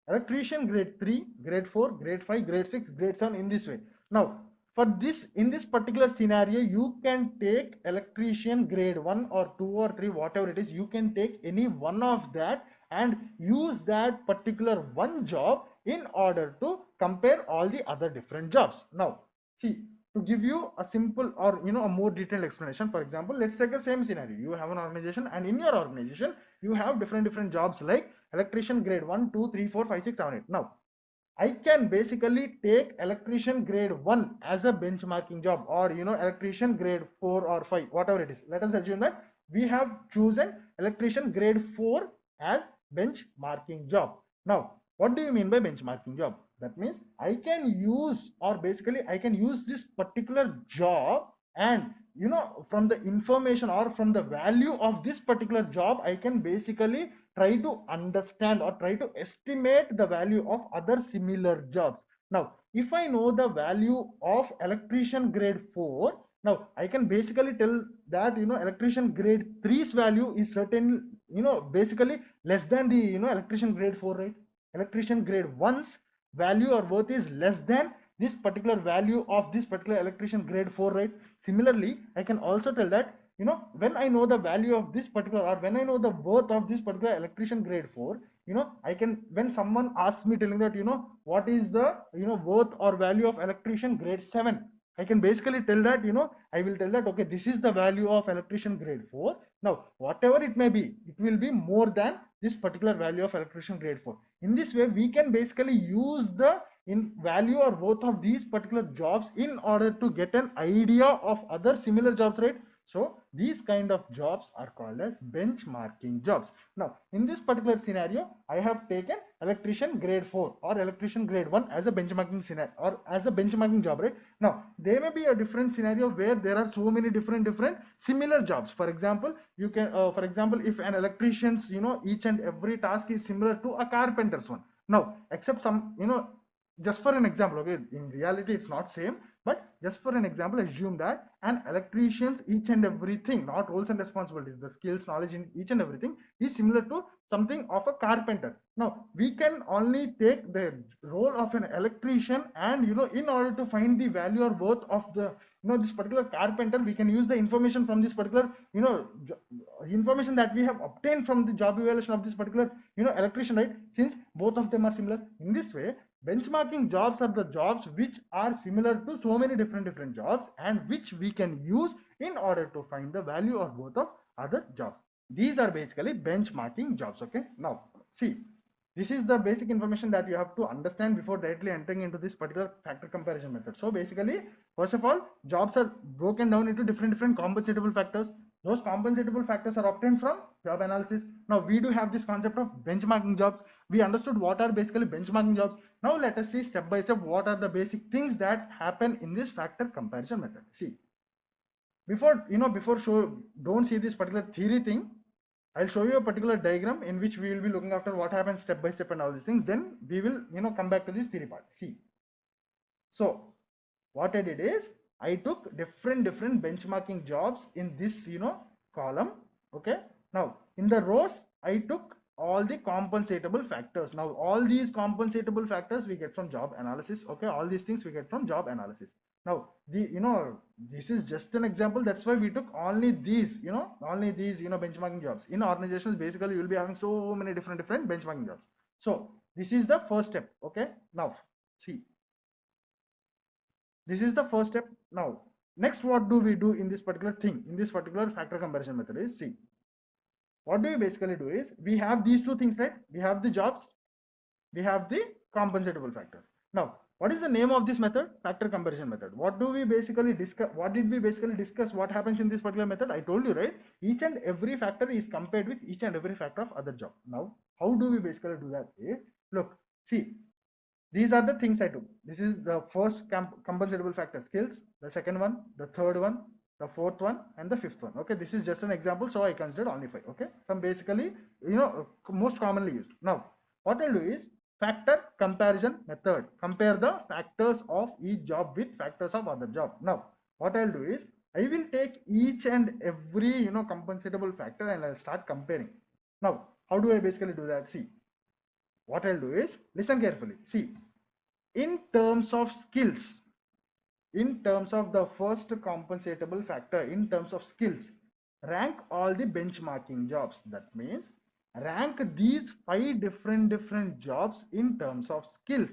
electrician grade 3, grade 4, grade 5, grade 6, grade 7, in this way. Now for this, in this particular scenario, you can take electrician grade 1 or 2 or 3, whatever it is, you can take any one of that and use that particular one job in order to compare all the other different jobs. Now see, to give you a simple or a more detailed explanation, for example, let's take the same scenario. You have an organization, and in your organization you have different jobs like electrician grade 1, 2, 3, 4, 5, 6, 7, 8. Now I can basically take electrician grade 1 as a benchmarking job, or electrician grade 4 or 5, whatever it is. Let us assume that we have chosen electrician grade 4 as benchmarking job. Now what do you mean by benchmarking job? That means I can use, or basically I can use this particular job, and from the information or from the value of this particular job, I can basically try to understand or try to estimate the value of other similar jobs. Now if I know the value of electrician grade 4, now I can basically tell that electrician grade 3's value is certain, basically less than the electrician grade 4, right? Electrician grade 1's value or worth is less than this particular value of this particular electrician grade 4, right? Similarly, I can also tell that when I know the value of this particular, or when I know the worth of this particular electrician grade 4, I can, when someone asks me telling that what is the worth or value of electrician grade 7, I can basically tell that I will tell that, okay, this is the value of electrician grade 4. Now whatever it may be, it will be more than this particular value of electrician grade 4. In this way, we can basically use the value or worth of these particular jobs in order to get an idea of other similar jobs, right? So these kind of jobs are called as benchmarking jobs. Now in this particular scenario, I have taken electrician grade 4 or electrician grade 1 as a benchmarking scenario, or as a benchmarking job, right? Now there may be a different scenario where there are so many different similar jobs. For example, you can for example, if an electrician's each and every task is similar to a carpenter's one. Now except some just for an example, okay, in reality it's not same, but just for an example, assume that an electrician's each and everything, not roles and responsibilities, the skills, knowledge in each and everything is similar to something of a carpenter. Now we can only take the role of an electrician, and in order to find the value or worth of the this particular carpenter, we can use the information from this particular information that we have obtained from the job evaluation of this particular electrician, right? Since both of them are similar, in this way benchmarking jobs are the jobs which are similar to so many different jobs, and which we can use in order to find the value or worth of other jobs. These are basically benchmarking jobs. Okay, now see, this is the basic information that you have to understand before directly entering into this particular factor comparison method. So basically, first of all, jobs are broken down into different compensatable factors. Those compensatable factors are obtained from job analysis. Now we do have this concept of benchmarking jobs. We understood what are basically benchmarking jobs. Now let us see step by step what are the basic things that happen in this factor comparison method. See, don't see this particular theory thing. I'll show you a particular diagram in which we will be looking after what happens step by step and all these things. Then we will come back to this theory part. See, so what I did is I took different benchmarking jobs in this column. Okay, now in the rows I took all the compensatable factors. Now all these compensatable factors we get from job analysis. Okay, all these things we get from job analysis. Now this is just an example, that's why we took only these benchmarking jobs. In organizations basically you will be having so many different benchmarking jobs. So this is the first step. Okay, now see, this is the first step. Now next, what do we do in this particular thing, in this particular factor comparison method is, see, what do we basically do is, we have these two things, right? We have the jobs, we have the compensatable factors. Now what is the name of this method? Factor comparison method. What do we basically discuss? What did we basically discuss? What happens in this particular method? I told you, right? Each and every factor is compared with each and every factor of other job. Now how do we basically do that? Look, see, these are the things I took. This is the first compensatable factor, skills, the second one, the third one, the fourth one, and the fifth one. Okay, this is just an example, so I considered only 5. Okay, some basically most commonly used. Now what I'll do is factor comparison method. Compare the factors of each job with factors of other job. Now what I'll do is I will take each and every compensatable factor and I'll start comparing. Now how do I basically do that? See, what I'll do is, listen carefully. See, in terms of skills, in terms of the first compensatable factor, in terms of skills, rank all the benchmarking jobs. That means rank these 5 different jobs in terms of skills,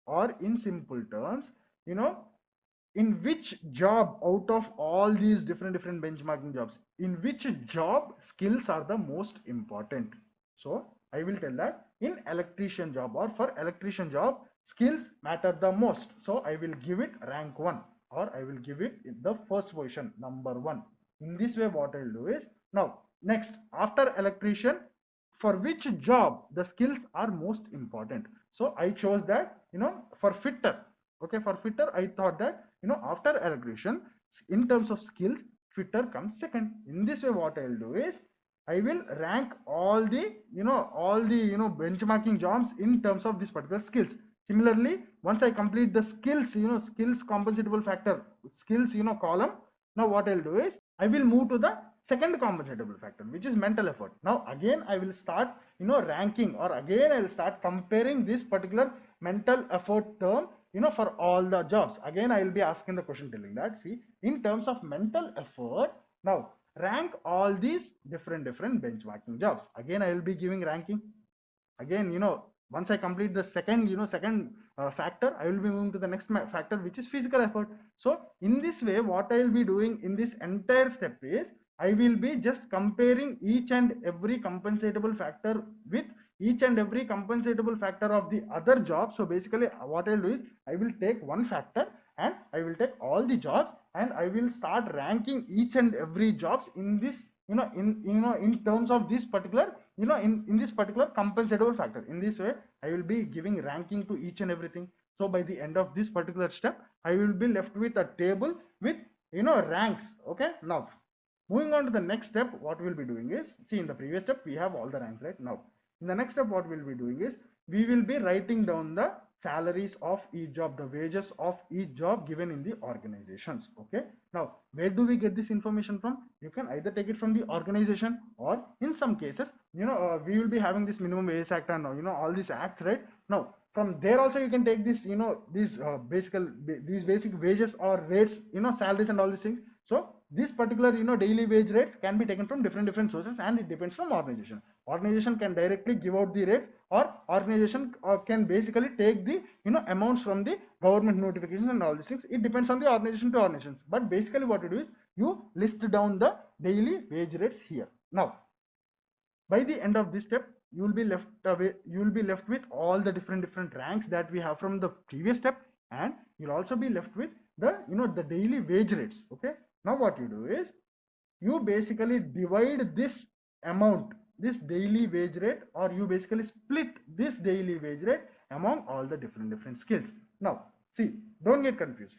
or in simple terms, in which job out of all these different benchmarking jobs, in which job skills are the most important. So I will tell that in electrician job, or for electrician job, skills matter the most. So I will give it rank 1, or I will give it in the first position, number 1. In this way what I'll do is, now next, after electrician, for which job the skills are most important. So I chose that for fitter. Okay, for fitter I thought that after electrician, in terms of skills, fitter comes second. In this way what I'll do is I will rank all the benchmarking jobs in terms of this particular skills. Similarly, once I complete the skills skills compensatable factor, skills column, now what I'll do is I will move to the second compensatable factor, which is mental effort. Now again I will start ranking, or again I'll start comparing this particular mental effort term for all the jobs. Again I will be asking the question telling that, see, in terms of mental effort, now rank all these different benchmarking jobs. Again I will be giving ranking. Again once I complete the second factor, I will be moving to the next factor, which is physical effort. So in this way what I will be doing in this entire step is I will be just comparing each and every compensatable factor with each and every compensatable factor of the other job. So basically what I'll do is I will take one factor and I will take all the jobs, and I will start ranking each and every jobs in this in terms of this particular in this particular compensatable factor. In this way I will be giving ranking to each and everything. So by the end of this particular step I will be left with a table with ranks. Okay, now moving on to the next step, what we'll be doing is, see, in the previous step we have all the ranks, right? Now in the next step what we'll be doing is we will be writing down the salaries of each job, the wages of each job given in the organizations. Okay, now where do we get this information from? You can either take it from the organization, or in some cases, we will be having this minimum wage act and all these acts, right? Now from there also you can take this, these basic wages or rates, salaries and all these things. So this particular daily wage rates can be taken from different sources, and it depends from organization can directly give out the rates, or organization can basically take the amounts from the government notifications and all these things. It depends on the organization to organization, but basically what you do is you list down the daily wage rates here. Now by the end of this step, you will be left with all the different ranks that we have from the previous step, and you'll also be left with the the daily wage rates. Okay, now what you do is you basically divide this amount, this daily wage rate, or you basically split this daily wage rate among all the different skills. Now see, don't get confused.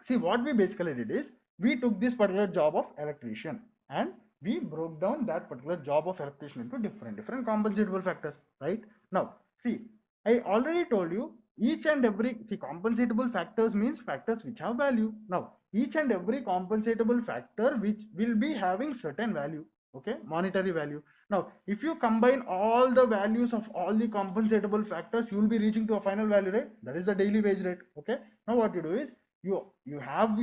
See, what we basically did is we took this particular job of electrician, and we broke down that particular job of electrician into different compensatable factors, right? Now see, I already told you each and every, see, compensatable factors means factors which have value. Now each and every compensatable factor which will be having certain value, okay, monetary value. Now if you combine all the values of all the compensatable factors, you will be reaching to a final value, right? That is the daily wage rate. Okay, now what you do is you have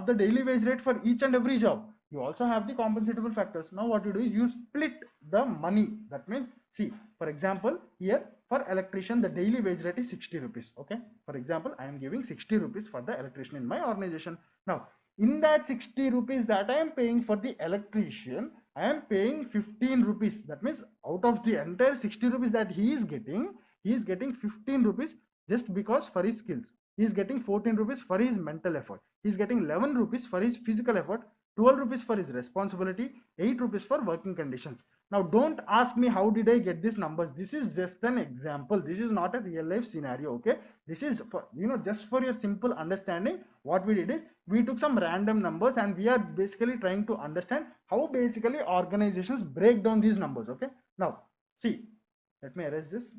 the daily wage rate for each and every job. You also have the compensatable factors. Now what you do is you split the money. That means, see, for example, here for electrician the daily wage rate is 60 rupees. Okay, for example, I am giving 60 rupees for the electrician in my organization. Now in that 60 rupees that I am paying for the electrician, I am paying 15 rupees. That means out of the entire 60 rupees that he is getting 15 rupees just because for his skills. He is getting 14 rupees for his mental effort. He is getting 11 rupees for his physical effort, 12 rupees for his responsibility, 8 rupees for working conditions. Now don't ask me how did I get these numbers. This is just an example. This is not a real life scenario. Okay, this is for, just for your simple understanding. What we did is we took some random numbers, and we are basically trying to understand how basically organizations break down these numbers. Okay, now see, let me erase this.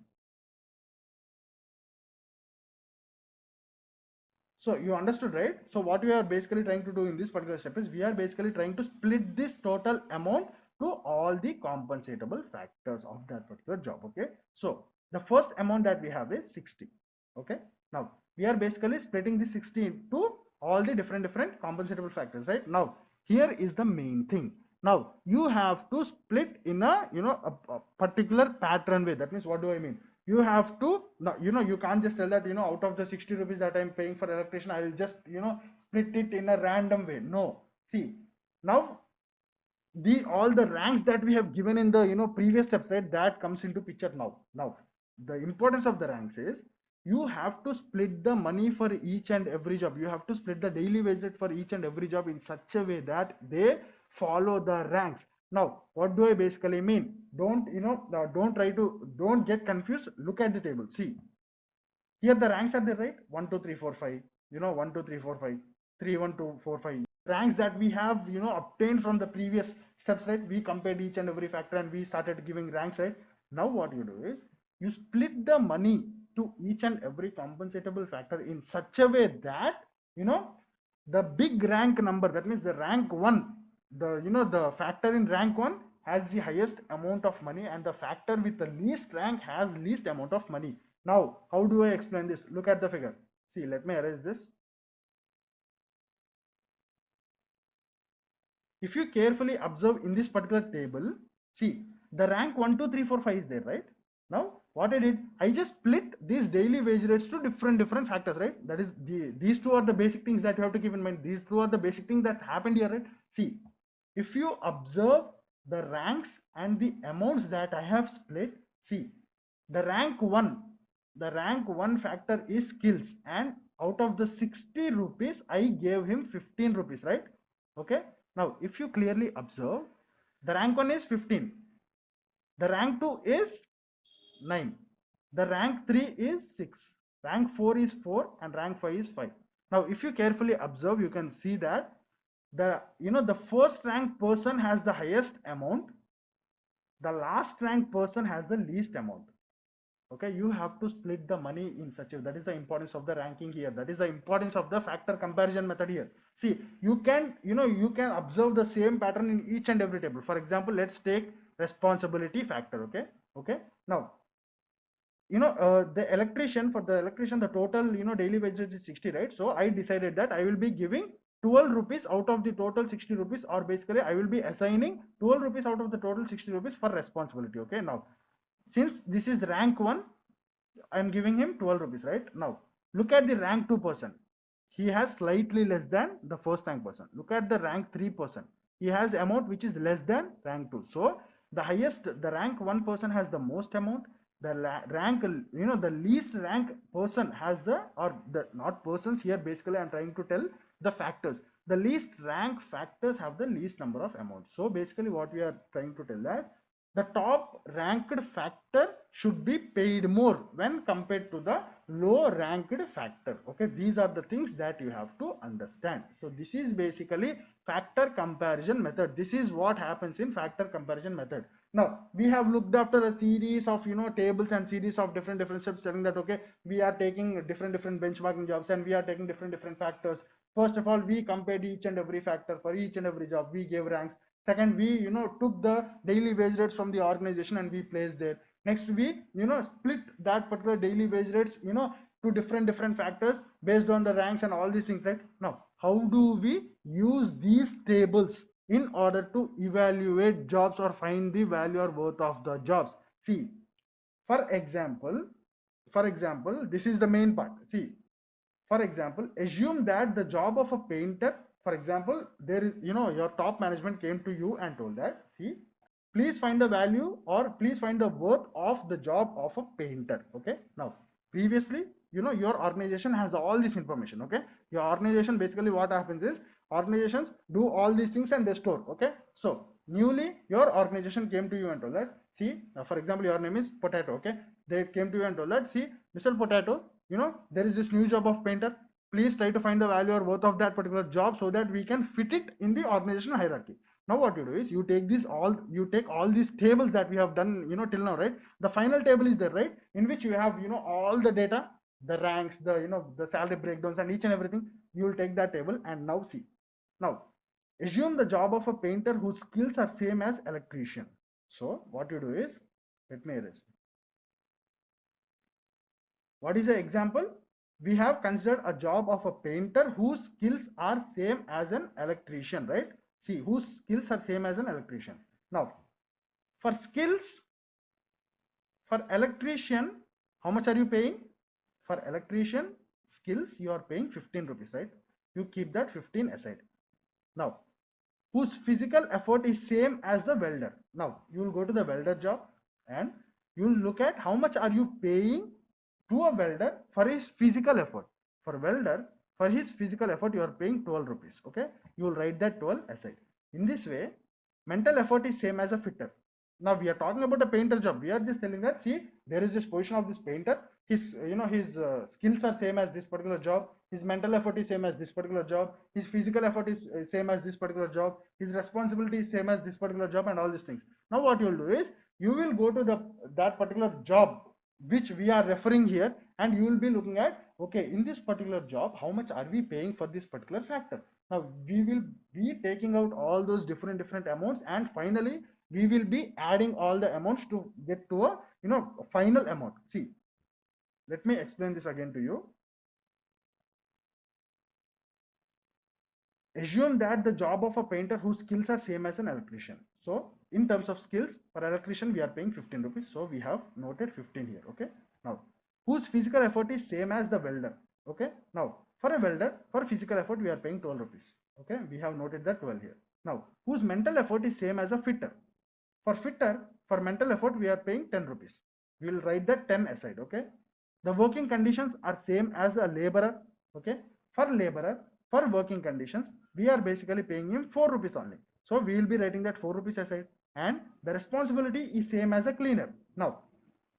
So you understood, right? So what we are basically trying to do in this particular step is we are basically trying to split this total amount to all the compensatable factors of that particular job. Okay, so the first amount that we have is 60. Okay, now we are basically splitting this 60 into all the different compensatable factors, right? Now here is the main thing. Now you have to split in a a particular pattern way. That means, what do I mean? You have to, you can't just tell that out of the 60 rupees that I'm paying for electrician, I will just split it in a random way. No, see, now the all the ranks that we have given in the previous steps, right, that comes into picture now. The importance of the ranks is you have to split the money for each and every job. You have to split the daily wage rate for each and every job in such a way that they follow the ranks. Now what do I basically mean? Don't get confused. Look at the table. See, here the ranks are there, right? 1 2 3 4 5, 1 2 3 4 5, 3 1 2 4 5 ranks that we have obtained from the previous steps, right? We compared each and every factor and we started giving ranks, right? Now what you do is you split the money to each and every compensatable factor in such a way that the big rank number, that means the rank 1, the factor in rank 1 has the highest amount of money, and the factor with the least rank has least amount of money. Now how do I explain this? Look at the figure. See, let me erase this. If you carefully observe in this particular table, see, the rank 1 2 3 4 5 is there, right? Now what I did, I just split these daily wage rates to different factors, right? That is, these two are the basic things that you have to keep in mind. These two are the basic things that happened here, right? See, if you observe the ranks and the amounts that I have split, see, the rank 1 factor is skills, and out of the 60 rupees I gave him 15 rupees, right? Okay, now if you clearly observe, the rank 1 is 15, the rank 2 is 9, the rank 3 is 6, rank 4 is 4, and rank 5 is 5. Now if you carefully observe, you can see that the first rank person has the highest amount, the last rank person has the least amount. Okay, you have to split the money in such a, that is the importance of the ranking here, that is the importance of the factor comparison method here. See, you can, you can observe the same pattern in each and every table. For example, let's take responsibility factor. Okay, okay, now, the electrician, for the electrician, the total, daily wage rate is 60, right? So I decided that I will be giving 12 rupees out of the total 60 rupees, or basically I will be assigning 12 rupees out of the total 60 rupees for responsibility. Okay, now, since this is rank 1, I'm giving him 12 rupees, right? Now look at the rank 2 person, he has slightly less than the first rank person. Look at the rank 3 person, he has amount which is less than rank 2. So the highest, the rank 1 person has the most amount, the rank, the least rank person has the, or the, not persons here, basically I'm trying to tell the factors, the least rank factors have the least number of amounts. So basically what we are trying to tell that the top ranked factor should be paid more when compared to the low ranked factor. Okay, these are the things that you have to understand. So this is basically factor comparison method. This is what happens in factor comparison method. Now we have looked after a series of, tables and series of different steps, telling that okay, we are taking different benchmarking jobs and we are taking different factors. First of all, we compared each and every factor for each and every job, we gave ranks. Second, we, took the daily wage rates from the organization and we placed there. Next, we, split that particular daily wage rates, to different factors based on the ranks and all these things, right? Now how do we use these tables in order to evaluate jobs or find the value or worth of the jobs? See, for example, this is the main part. See, for example, assume that the job of a painter, for example, there is, your top management came to you and told that, see, please find the value or please find the worth of the job of a painter. Okay, now previously, your organization has all this information. Okay, your organization, basically what happens is, organizations do all these things and they store. Okay, so newly your organization came to you and told that, see, for example, your name is Potato. Okay, they came to you and told that, see, Mr. Potato, there is this new job of painter, please try to find the value or worth of that particular job so that we can fit it in the organization hierarchy. Now what you do is, you take all these tables that we have done, till now, right? The final table is there, right, in which you have, all the data, the ranks, the, the salary breakdowns and each and everything. You will take that table and now see. Now assume the job of a painter whose skills are same as electrician. So what you do is, let me erase. What is the example? We have considered a job of a painter whose skills are same as an electrician, right? See, whose skills are same as an electrician. Now, for skills, for electrician, how much are you paying? For electrician skills, you are paying 15 rupees, right? You keep that 15 aside. Now, whose physical effort is same as the welder. Now, you will go to the welder job and you will look at how much are you paying to a welder for his physical effort. For welder, for his physical effort, you are paying 12 rupees. Okay, you will write that 12 aside. In this way, mental effort is same as a fitter. Now we are talking about a painter job. We are just telling that, see, there is this position of this painter. His, his skills are same as this particular job. His mental effort is same as this particular job. His physical effort is same as this particular job. His responsibility is same as this particular job, and all these things. Now what you will do is, you will go to that particular job which we are referring here, and you will be looking at, okay, in this particular job, how much are we paying for this particular factor? Now we will be taking out all those different amounts, and finally we will be adding all the amounts to get to a, a final amount. See, let me explain this again to you. Assume that the job of a painter whose skills are same as an electrician. So in terms of skills, for electrician we are paying 15 rupees, so we have noted 15 here. Okay, now whose physical effort is same as the welder. Okay, now for a welder, for physical effort we are paying 12 rupees. Okay, we have noted that 12 here. Now whose mental effort is same as a fitter. For fitter, for mental effort we are paying 10 rupees. We will write that 10 aside. Okay, the working conditions are same as a laborer. Okay, for laborer, for working conditions we are basically paying him 4 rupees only, so we will be writing that 4 rupees aside. And the responsibility is same as a cleaner. Now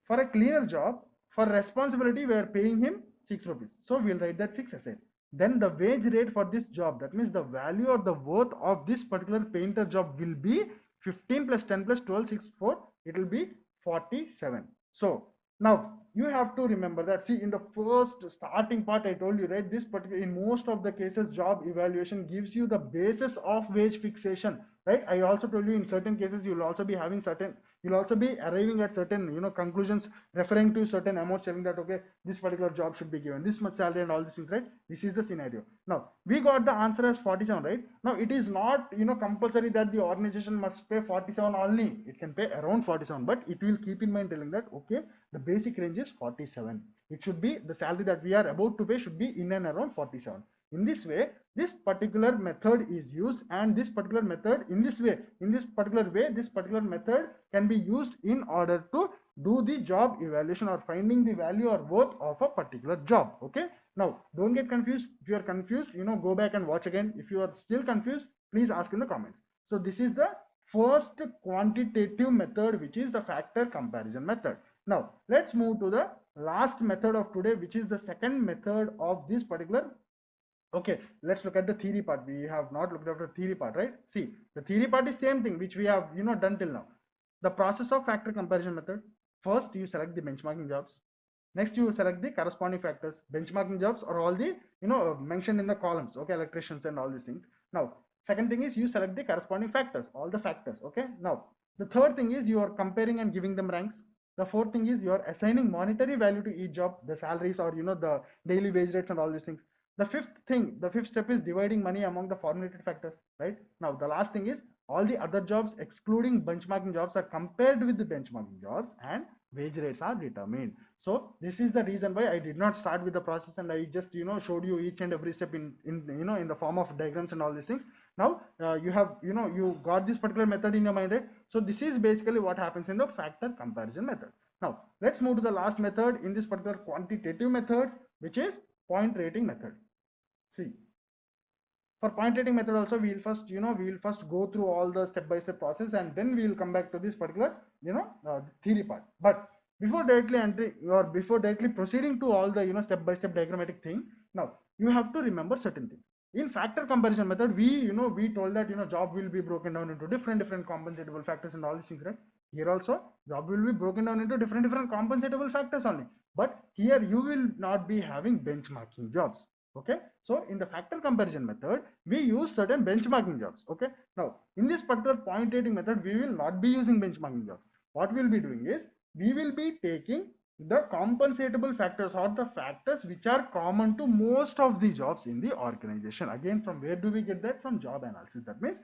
for a cleaner job, for responsibility we are paying him 6 rupees, so we will write that 6 aside. Then the wage rate for this job, that means the value or the worth of this particular painter job, will be 15 plus 10 plus 12, 6, 4, it will be 47. So Now you have to remember that, see, in the first starting part I told you, right, this particular, in most of the cases job evaluation gives you the basis of wage fixation, right? I also told you in certain cases you will also be having certain, you'll also be arriving at certain, conclusions, referring to certain amounts, telling that okay, this particular job should be given this much salary and all these things, right? This is the scenario. Now we got the answer as 47, right? Now it is not, compulsory that the organization must pay 47 only. It can pay around 47, but it will keep in mind telling that okay, the basic range is 47. It should be, the salary that we are about to pay should be in and around 47. In this way this particular method is used, and this particular method, in this particular way this particular method can be used in order to do the job evaluation or finding the value or worth of a particular job. Okay, now don't get confused. If you are confused, go back and watch again. If you are still confused, please ask in the comments. So this is the first quantitative method, which is the factor comparison method. Now let's move to the last method of today, which is the second method of this particular. Okay, let's look at the theory part. We have not looked at the theory part, right? See, the theory part is same thing which we have done till now. The process of factor comparison method. First you select the benchmarking jobs. Next you select the corresponding factors. Benchmarking jobs are all the mentioned in the columns, okay, electricians and all these things. Now second thing is you select the corresponding factors, all the factors. Okay, now the third thing is you are comparing and giving them ranks. The fourth thing is you are assigning monetary value to each job, the salaries or the daily wage rates and all these things. The fifth step is dividing money among the formulated factors, right? Now the last thing is all the other jobs excluding benchmarking jobs are compared with the benchmarking jobs and wage rates are determined. So this is the reason why I did not start with the process, and I just showed you each and every step in the form of diagrams and all these things. Now you have you got this particular method in your mind, right? So this is basically what happens in the factor comparison method. Now let's move to the last method in this particular quantitative methods, which is point rating method. See, for point rating method also we will first go through all the step by step process, and then we will come back to this particular theory part. But before directly entering or before directly proceeding to all the step by step diagrammatic thing, now you have to remember certain things. In factor comparison method, we told that job will be broken down into different compensatable factors and all these things, right? Here also job will be broken down into different compensatable factors only, but here you will not be having benchmarking jobs. Okay, so in the factor comparison method we use certain benchmarking jobs. Okay, now in this particular point rating method we will not be using benchmarking jobs. What we will be doing is we will be taking the compensatable factors or the factors which are common to most of the jobs in the organization. Again, from where do we get that? From job analysis. That means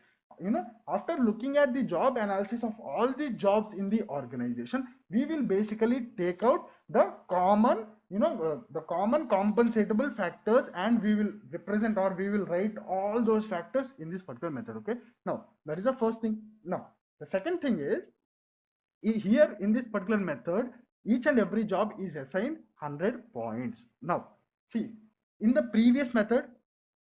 after looking at the job analysis of all the jobs in the organization, we will basically take out the common the common compensatable factors, and we will represent or we will write all those factors in this particular method. Okay, now that is the first thing. Now the second thing is, here in this particular method each and every job is assigned 100 points. Now see, in the previous method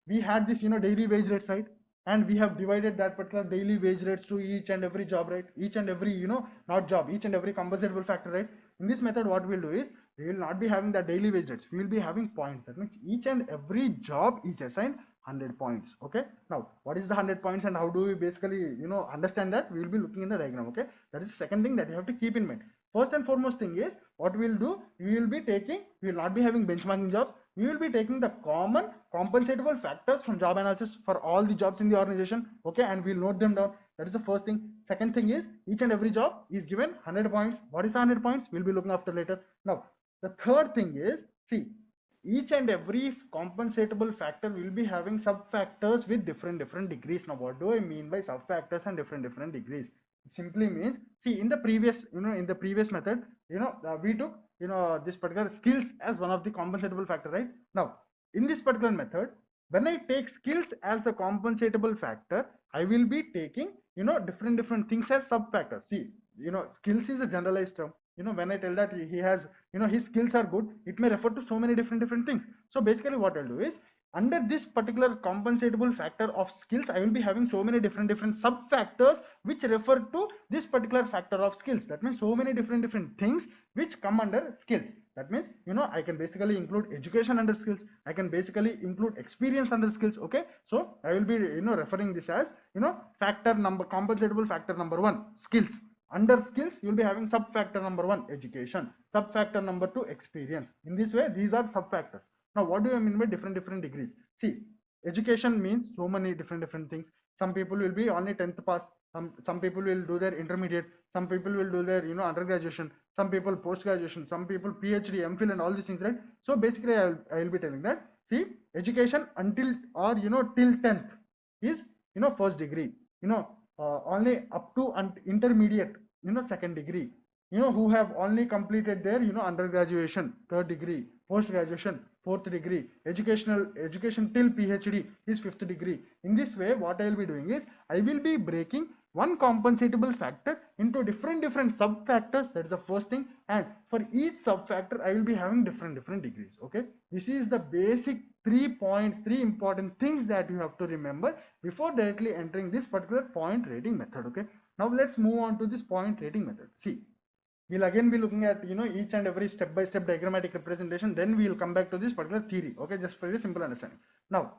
we had this daily wage rates, right? And we have divided that particular daily wage rates to each and every job, right? Each and every not job, each and every compensatable factor, right? In this method what we'll do is we will not be having the daily wage rates, we will be having points. That means each and every job is assigned 100 points. Okay, now what is the 100 points and how do we basically understand that? We will be looking in the diagram. Okay, that is the second thing that you have to keep in mind. First and foremost thing is, what we will do, we will not be having benchmarking jobs, we will be taking the common compensatable factors from job analysis for all the jobs in the organization. Okay, and we'll note them down. That is the first thing. Second thing is, each and every job is given 100 points. What is the 100 points? We'll be looking after later. Now the third thing is, see, each and every compensatable factor will be having sub factors with different degrees. Now what do I mean by sub factors and different degrees? It simply means, see, in the previous method we took this particular skills as one of the compensatable factor, right? Now in this particular method, when I take skills as a compensatable factor, I will be taking different things as sub factors. See, skills is a generalized term. When I tell that he has his skills are good, it may refer to so many different things. So basically what I'll do is, under this particular compensatable factor of skills, I will be having so many different sub factors which refer to this particular factor of skills. That means so many different things which come under skills. That means I can basically include education under skills, I can basically include experience under skills. Okay, so I will be referring this as factor number compensatable factor number 1, skills. Under skills, you'll be having sub-factor number 1, education, sub-factor number 2, experience. In this way, these are sub-factors. Now, what do I mean by different degrees? See, education means so many different things. Some people will be only 10th pass. Some people will do their intermediate. Some people will do their undergraduation. Some people post graduation. Some people PhD, MPhil, and all these things, right? So basically, I will be telling that. See, education until or till 10th is first degree. Only up to intermediate, second degree. Who have only completed their undergraduation, third degree, post graduation, fourth degree, education till PhD is fifth degree. In this way, what I will be doing is I will be breaking one compensatable factor into different sub factors. That is the first thing, and for each sub factor I will be having different degrees. Okay, this is the basic 3 points, 3 important things that you have to remember before directly entering this particular point rating method. Okay, now let's move on to this point rating method. See, we'll again be looking at each and every step by step diagrammatic representation, then we will come back to this particular theory. Okay, just for a simple understanding. Now,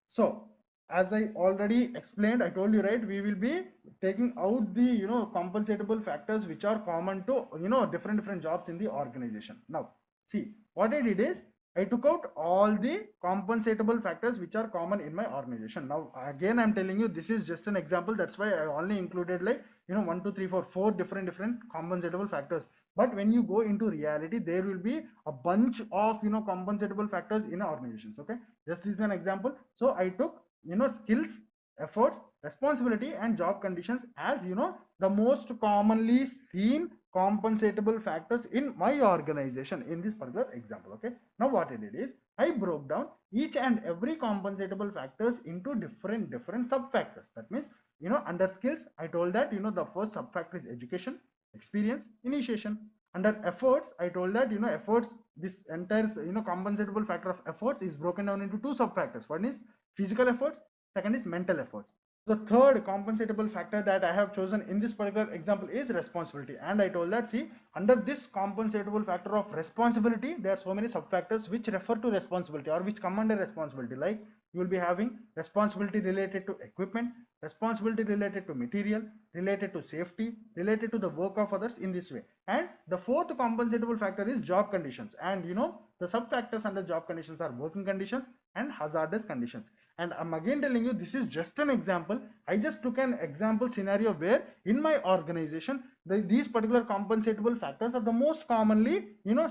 so as I already explained, I told you, right, we will be taking out the compensatable factors which are common to different jobs in the organization. Now see, what I did is I took out all the compensatable factors which are common in my organization. Now again, I'm telling you, this is just an example. That's why I only included like 1 2 3 4 4 different compensatable factors. But when you go into reality, there will be a bunch of compensatable factors in organizations. Okay, just this is an example. So I took skills, efforts, responsibility, and job conditions as the most commonly seen compensatable factors in my organization in this particular example. Okay, now what I did is I broke down each and every compensatable factors into different sub factors. That means under skills, I told that the first sub factor is education, experience, initiation. Under efforts, I told that efforts, this entire compensatable factor of efforts is broken down into two sub factors. One is physical efforts, second is mental efforts. The third compensatable factor that I have chosen in this particular example is responsibility, and I told that, see, under this compensatable factor of responsibility, there are so many sub factors which refer to responsibility or which come under responsibility. Like you will be having responsibility related to equipment, responsibility related to material, related to safety, related to the work of others, in this way. And the fourth compensatable factor is job conditions, and the sub factors under job conditions are working conditions and hazardous conditions. And I'm again telling you, this is just an example. I just took an example scenario where in my organization these particular compensatable factors are the most commonly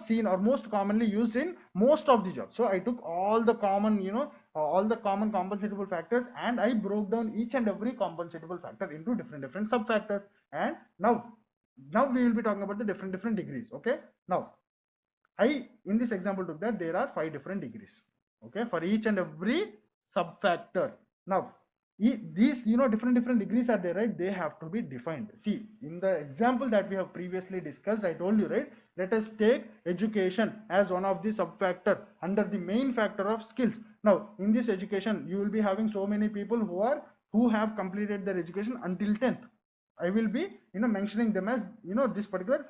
seen or most commonly used in most of the jobs. So I took all the common all the common compensatable factors, and I broke down each and every compensatable factor into different sub factors. And now we will be talking about the different degrees. Okay, now I in this example took that there are 5 different degrees. Okay, for each and every sub factor. Now these different degrees are there, right? They have to be defined. See, in the example that we have previously discussed, I told you, right, let us take education as one of the sub factor under the main factor of skills. Now in this education, you will be having so many people who have completed their education until 10th. I will be mentioning them as this particular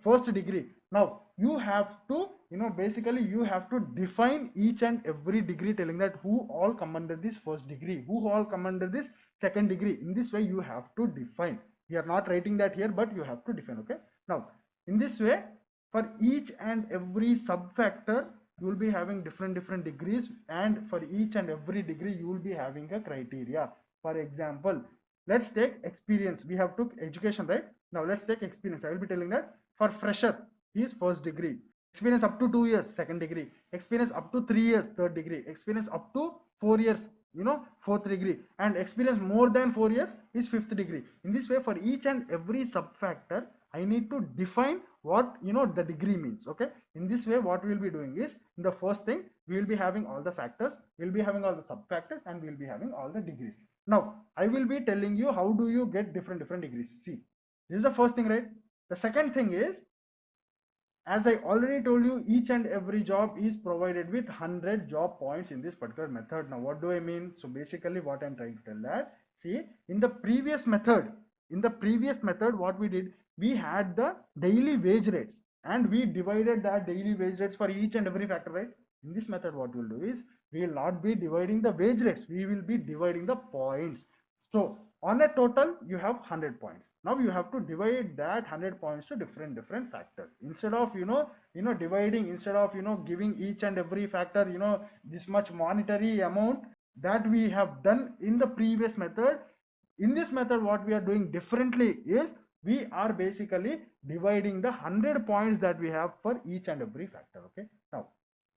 first degree. Now you have to basically you have to define each and every degree, telling that who all come under this first degree, who all come under this second degree. In this way you have to define. We are not writing that here, but you have to define. Okay, now in this way, for each and every sub factor you will be having different degrees, and for each and every degree you will be having a criteria. For example, let's take experience. We have took education, right? Now let's take experience. I will be telling that for fresher is first degree, experience up to 2 years second degree, experience up to 3 years third degree, experience up to 4 years fourth degree, and experience more than 4 years is fifth degree. In this way, for each and every sub factor I need to define what the degree means. Okay, in this way what we will be doing is, in the first thing, we will be having all the factors, we will be having all the sub factors, and we will be having all the degrees. Now I will be telling you how do you get different degrees. See, this is the first thing, right? The second thing is, as I already told you, each and every job is provided with 100 job points in this particular method. Now what do I mean? So basically what I'm trying to tell that, see, in the previous method what we did, we had the daily wage rates and we divided that daily wage rates for each and every factor, right? In this method what we'll do is, we will not be dividing the wage rates, we will be dividing the points. So on a total, you have 100 points. Now you have to divide that 100 points to different factors. Instead of dividing, instead of giving each and every factor this much monetary amount that we have done in the previous method. In this method, what we are doing differently is we are basically dividing the 100 points that we have for each and every factor. Okay. Now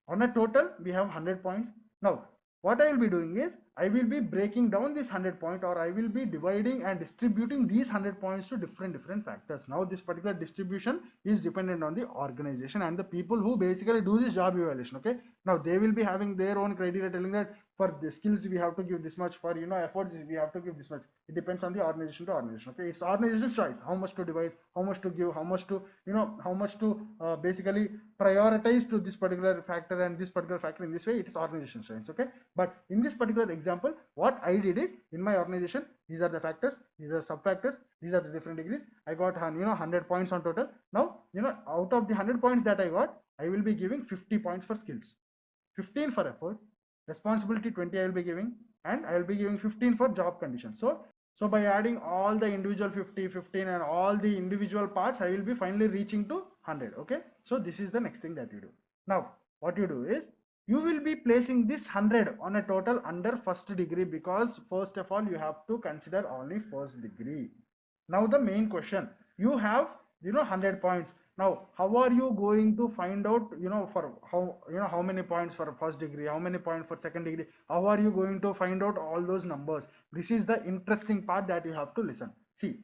on a total, we have 100 points. Now what I will be doing is I will be breaking down this 100 point, or I will be dividing and distributing these 100 points to different factors. Now this particular distribution is dependent on the organization and the people who basically do this job evaluation. Okay. Now they will be having their own criteria telling that for the skills we have to give this much, for efforts we have to give this much. It depends on the organization to organization. Okay. It's organization's choice how much to divide, how much to give, how much to basically prioritize to this particular factor and this particular factor. In this way, it is organization choice. Okay. But in this particular example, what I did is, in my organization, these are the factors, these are sub factors, these are the different degrees. I got 100 points on total. Now out of the 100 points that I got, I will be giving 50 points for skills, 15 for efforts, responsibility 20 I will be giving, and I will be giving 15 for job conditions. So by adding all the individual 50, 15 and all the individual parts, I will be finally reaching to 100. Okay. So this is the next thing that you do. Now what you do is you will be placing this 100 on a total under first degree, because first of all you have to consider only first degree. Now the main question, you have 100 points. Now how are you going to find out for how many points for first degree, how many points for second degree? How are you going to find out all those numbers? This is the interesting part that you have to listen. See,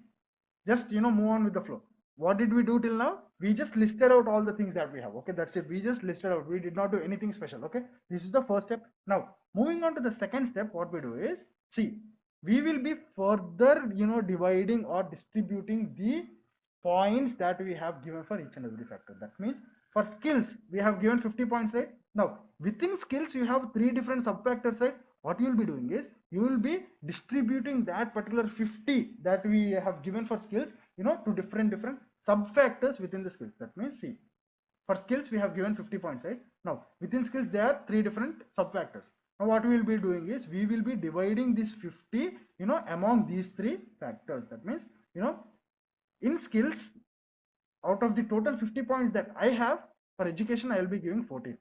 just move on with the flow. What did we do till now? We just listed out all the things that we have. Okay, that's it. We just listed out, we did not do anything special. Okay, this is the first step. Now moving on to the second step, what we do is, see, we will be further dividing or distributing the points that we have given for each and every factor. That means for skills we have given 50 points, right? Now within skills you have three different sub factors, right? What you will be doing is you will be distributing that particular 50 that we have given for skills to different sub factors within the skills. That means, see, for skills we have given 50 points, right? Now within skills there are three different sub factors. Now what we will be doing is we will be dividing this 50 among these three factors. That means in skills, out of the total 50 points that I have, for education I will be giving 14,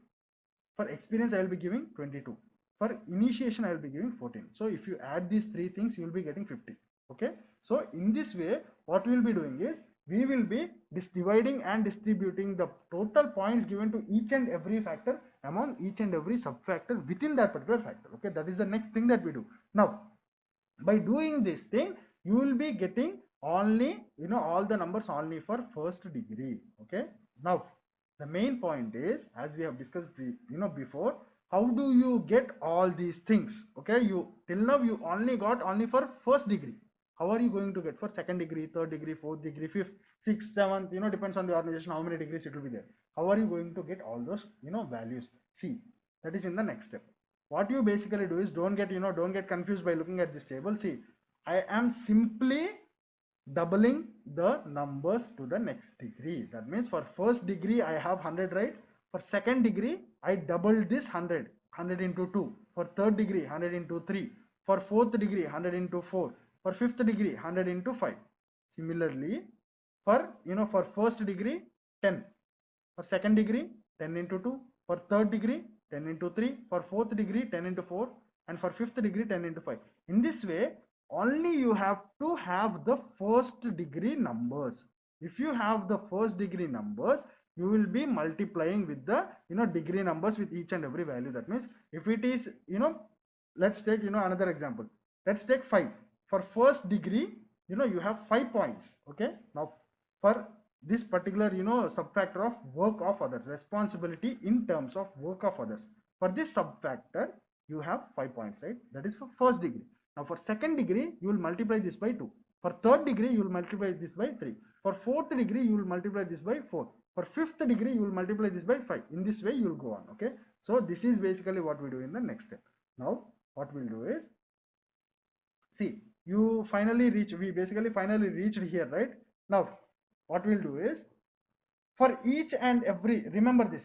for experience I will be giving 22, for initiation I will be giving 14. So if you add these three things, you will be getting 50. Okay. So in this way, what we will be doing is we will be dividing and distributing the total points given to each and every factor among each and every sub factor within that particular factor. Okay, that is the next thing that we do. Now by doing this thing, you will be getting only all the numbers only for first degree. Okay. Now the main point is, as we have discussed before, how do you get all these things? Okay, you till now you only got only for first degree. How are you going to get for second degree, third degree, fourth degree, fifth, sixth, seventh? Depends on the organization how many degrees it will be there. How are you going to get all those values? See, that is in the next step. What you basically do is, don't get confused by looking at this table. See, I am simply doubling the numbers to the next degree. That means for first degree I have 100, right? For second degree I doubled this 100 into 2. For third degree 100 into 3. For fourth degree 100 into 4. For fifth degree 100 into 5. Similarly, for for first degree 10, for second degree 10 into 2, for third degree 10 into 3, for fourth degree 10 into 4, and for fifth degree 10 into 5. In this way, only you have to have the first degree numbers. If you have the first degree numbers, you will be multiplying with the degree numbers with each and every value. That means if it is let's take another example. Let's take 5. For first degree you have 5 points. Okay. Now for this particular subfactor of work of others, responsibility in terms of work of others, for this subfactor you have 5 points, right? That is for first degree. Now for second degree you will multiply this by 2. For third degree you will multiply this by 3. For fourth degree you will multiply this by 4. For fifth degree you will multiply this by 5. In this way you will go on. Okay, so this is basically what we do in the next step. Now what we'll do is, see, you finally reach, we basically finally reached here, right? Now what we'll do is, for each and every, remember this,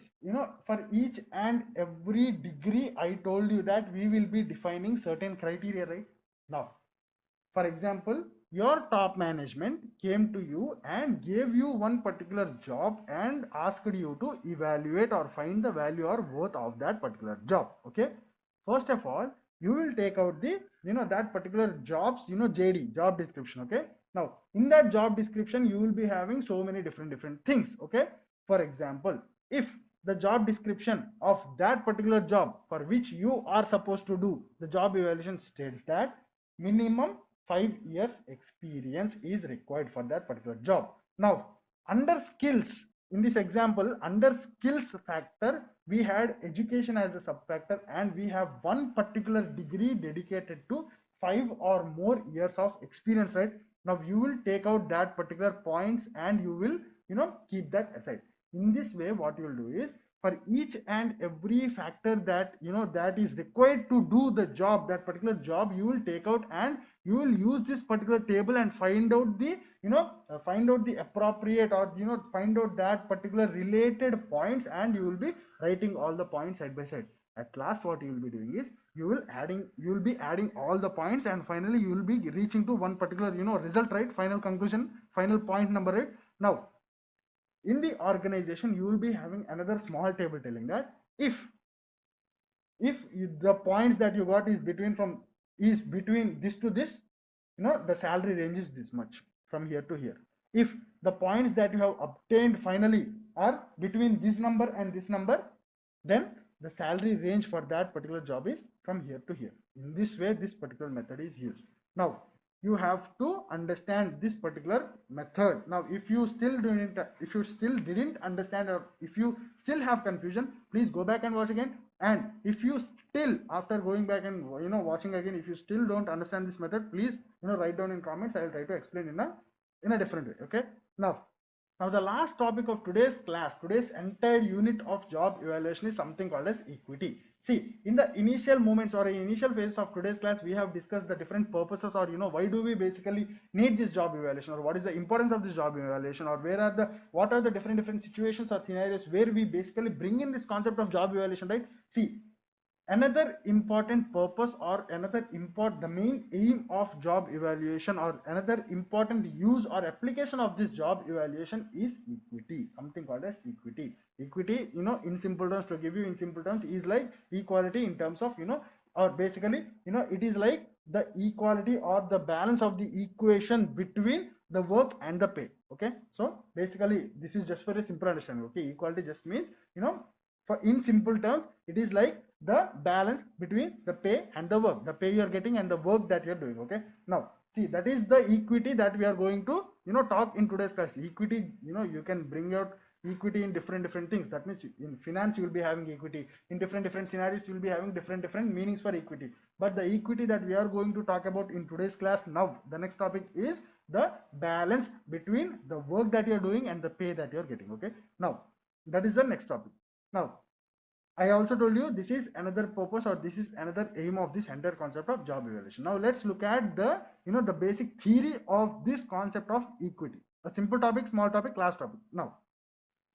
for each and every degree I told you that we will be defining certain criteria, right? Now For example, your top management came to you and gave you one particular job and asked you to evaluate or find the value or worth of that particular job. Okay, first of all, you will take out the that particular jobs JD, job description. Okay, now in that job description you will be having so many different things. Okay, for example, if the job description of that particular job for which you are supposed to do the job evaluation states that minimum 5 years experience is required for that particular job. Now, under skills, in this example, under skills factor, we had education as a sub factor, and we have one particular degree dedicated to 5 or more years of experience, right? Now you will take out that particular points and you will keep that aside. In this way, what you will do is, for each and every factor that that is required to do the job, that particular job, you will take out and you will use this particular table and find out the find out the appropriate, or find out that particular related points, and you will be writing all the points side by side. At last, what you will be doing is you will be adding all the points, and finally you will be reaching to one particular result, right? Final conclusion, final point number, right? Now in the organization you will be having another small table telling that if the points that you got is between this to this, the salary range is this much from here to here. If the points that you have obtained finally are between this number and this number, then the salary range for that particular job is from here to here. In this way, this particular method is used. Now you have to understand this particular method. Now if you still didn't understand, or if you still have confusion, please go back and watch again. And if you still, after going back and watching again, if you still don't understand this method, please write down in comments. I will try to explain in a different way. Okay, now the last topic of today's class, today's entire unit of job evaluation, is something called as equity. See, in the initial moments or initial phases of today's class, we have discussed the different purposes, or why do we basically need this job evaluation, or what is the importance of this job evaluation, or what are the different situations or scenarios where we basically bring in this concept of job evaluation, right? See, another important purpose, or the main aim of job evaluation, or another important use or application of this job evaluation is equity, something called as equity. In simple terms, to give you in simple terms, is like equality in terms of or basically it is like the equality or the balance of the equation between the work and the pay. Okay, so basically this is just for a simple understanding. Okay, equality just means for in simple terms, it is like the balance between the pay and the work, the pay you are getting and the work that you are doing. Okay, now see, that is the equity that we are going to talk in today's class. Equity, you can bring out equity in different things. That means in finance you will be having equity, in different scenarios you will be having different meanings for equity. But the equity that we are going to talk about in today's class, now the next topic, is the balance between the work that you are doing and the pay that you are getting. Okay, now that is the next topic. Now I also told you this is another purpose, or this is another aim of this entire concept of job evaluation. Now let's look at the the basic theory of this concept of equity. A simple topic, small topic, last topic. Now,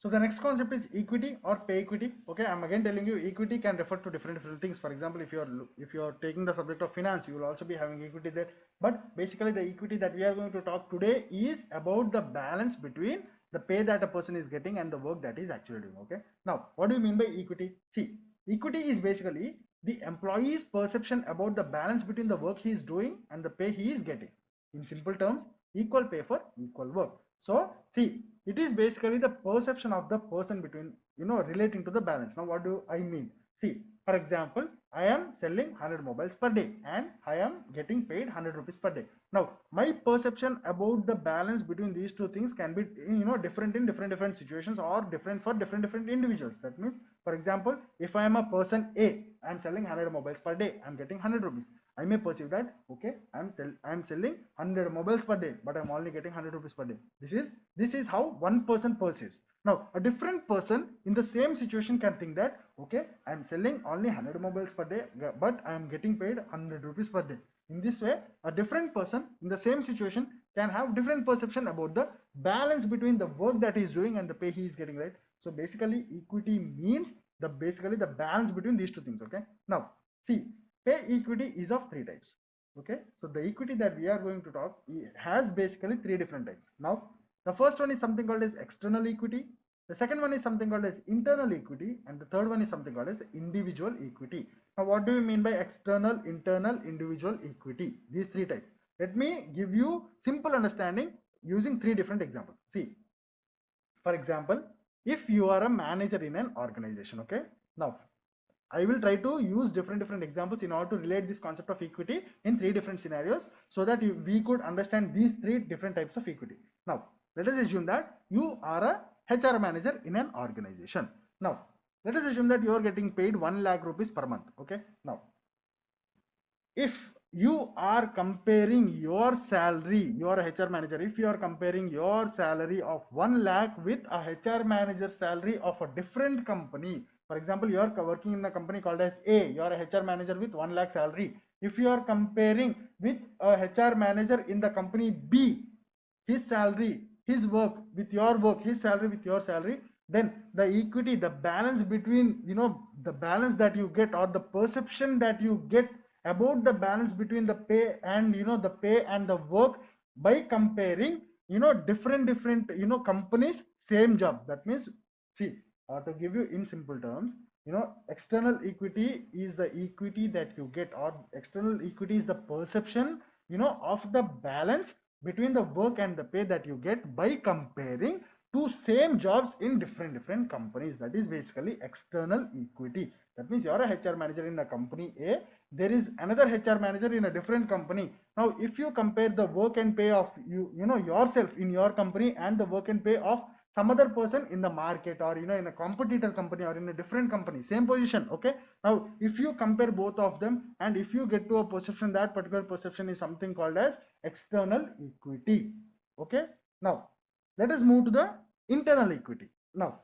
so the next concept is equity or pay equity. Okay, I'm again telling you, equity can refer to different things. For example, if you're taking the subject of finance, you will also be having equity there. But basically the equity that we are going to talk today is about the balance between the pay that a person is getting and the work that is actually doing. Okay, now what do you mean by equity? See, equity is basically the employee's perception about the balance between the work he is doing and the pay he is getting. In simple terms, equal pay for equal work. So see, it is basically the perception of the person between relating to the balance. Now what do I mean? See, for example, I am selling 100 mobiles per day and I am getting paid 100 rupees per day. Now my perception about the balance between these two things can be different in different situations, or different for different individuals. That means, for example, if I am a person A, I am selling 100 mobiles per day, I am getting 100 rupees. I may perceive that, okay, I am selling 100 mobiles per day, but I'm only getting 100 rupees per day. This is how one person perceives. Now a different person in the same situation can think that, okay, I am selling only 100 mobiles per day, but I am getting paid 100 rupees per day. In this way, a different person in the same situation can have different perception about the balance between the work that he is doing and the pay he is getting, right? So basically equity means basically the balance between these two things. Okay, now see, pay equity is of three types. Okay, so the equity that we are going to talk has basically three different types. Now, the first one is something called as external equity. The second one is something called as internal equity, and the third one is something called as individual equity. Now, what do you mean by external, internal, individual equity? These three types. Let me give you simple understanding using three different examples. See, for example, if you are a manager in an organization, okay? Now, I will try to use different examples in order to relate this concept of equity in three different scenarios so that we could understand these three different types of equity. Now, let us assume that you are a HR manager in an organization. Now, let us assume that you are getting paid 1 lakh rupees per month. Okay. Now, if you are comparing your salary, you are a HR manager, if you are comparing your salary of 1 lakh with a HR manager salary of a different company, for example, you are working in a company called as A, you are a HR manager with 1 lakh salary. If you are comparing with a HR manager in the company B, his salary, his work with your work, his salary with your salary, then the equity, the balance between, the balance that you get, or the perception that you get about the balance between the pay and the pay and the work by comparing different companies, same job. That means, see, to give you in simple terms, external equity is the equity that you get, or external equity is the perception of the balance between the work and the pay that you get by comparing two same jobs in different companies. That is basically external equity. That means you are a HR manager in a company A, there is another HR manager in a different company. Now, if you compare the work and pay of yourself in your company and the work and pay of some other person in the market, or in a competitor company or in a different company, same position. Okay, now if you compare both of them and if you get to a perception, that particular perception is something called as external equity. Okay, now let us move to the internal equity. Now,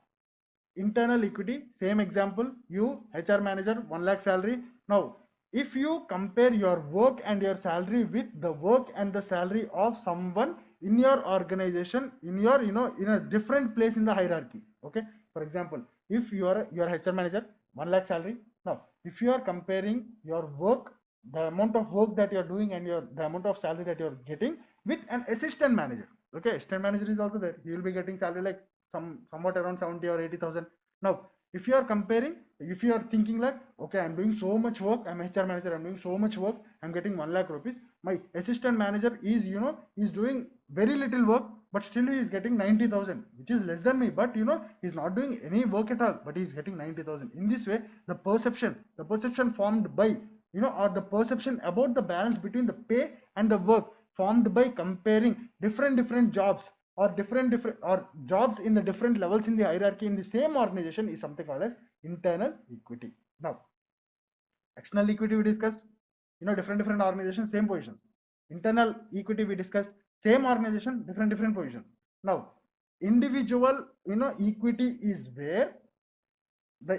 internal equity, same example, you HR manager, 1 lakh salary. Now, if you compare your work and your salary with the work and the salary of someone in your organization, in your in a different place in the hierarchy. Okay, for example, if you are HR manager, 1 lakh salary. Now, if you are comparing your work, the amount of work that you are doing, and the amount of salary that you are getting with an assistant manager. Okay, assistant manager is also there, he will be getting salary like somewhat around 70 or 80,000. Now, if you are comparing, if you are thinking like, okay, I'm doing so much work, I'm HR manager, I'm doing so much work, I'm getting 1 lakh rupees. My assistant manager is is doing very little work, but still he is getting 90,000, which is less than me. But he's not doing any work at all, but he's getting 90,000. In this way, the perception formed by or the perception about the balance between the pay and the work formed by comparing different jobs, or different or jobs in the different levels in the hierarchy in the same organization, is something called as internal equity. Now, external equity we discussed, different organizations, same positions. Internal equity we discussed, same organization, different positions. Now, individual equity is where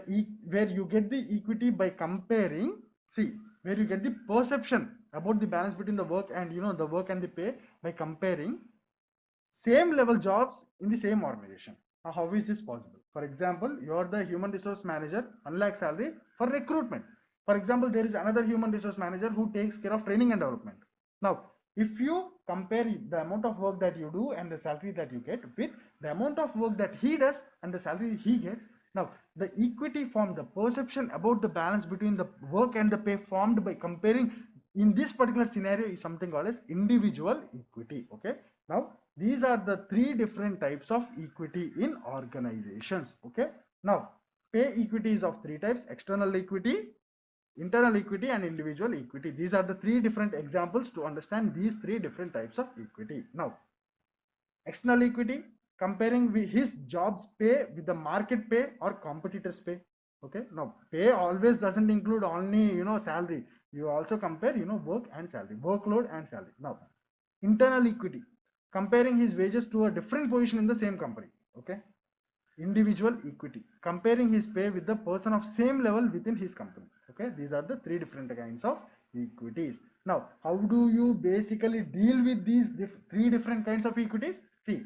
you get the equity by comparing. See, where you get the perception about the balance between the work and the work and the pay by comparing same level jobs in the same organization. Now, how is this possible? For example, you are the human resource manager, 1 lakh salary for recruitment. For example, there is another human resource manager who takes care of training and development. Now, if you compare the amount of work that you do and the salary that you get with the amount of work that he does and the salary he gets, now the equity formed, the perception about the balance between the work and the pay formed by comparing in this particular scenario is something called as individual equity. Okay, now these are the three different types of equity in organizations. Okay, now pay equity is of three types: external equity, internal equity, and individual equity. These are the three different examples to understand these three different types of equity. Now, external equity, comparing with his job's pay with the market pay or competitors pay. Okay, now pay always doesn't include only salary. You also compare work and salary, workload and salary. Now, internal equity, comparing his wages to a different position in the same company. Okay, individual equity, comparing his pay with the person of same level within his company. Okay, these are the three different kinds of equities. Now, how do you basically deal with these three different kinds of equities? See,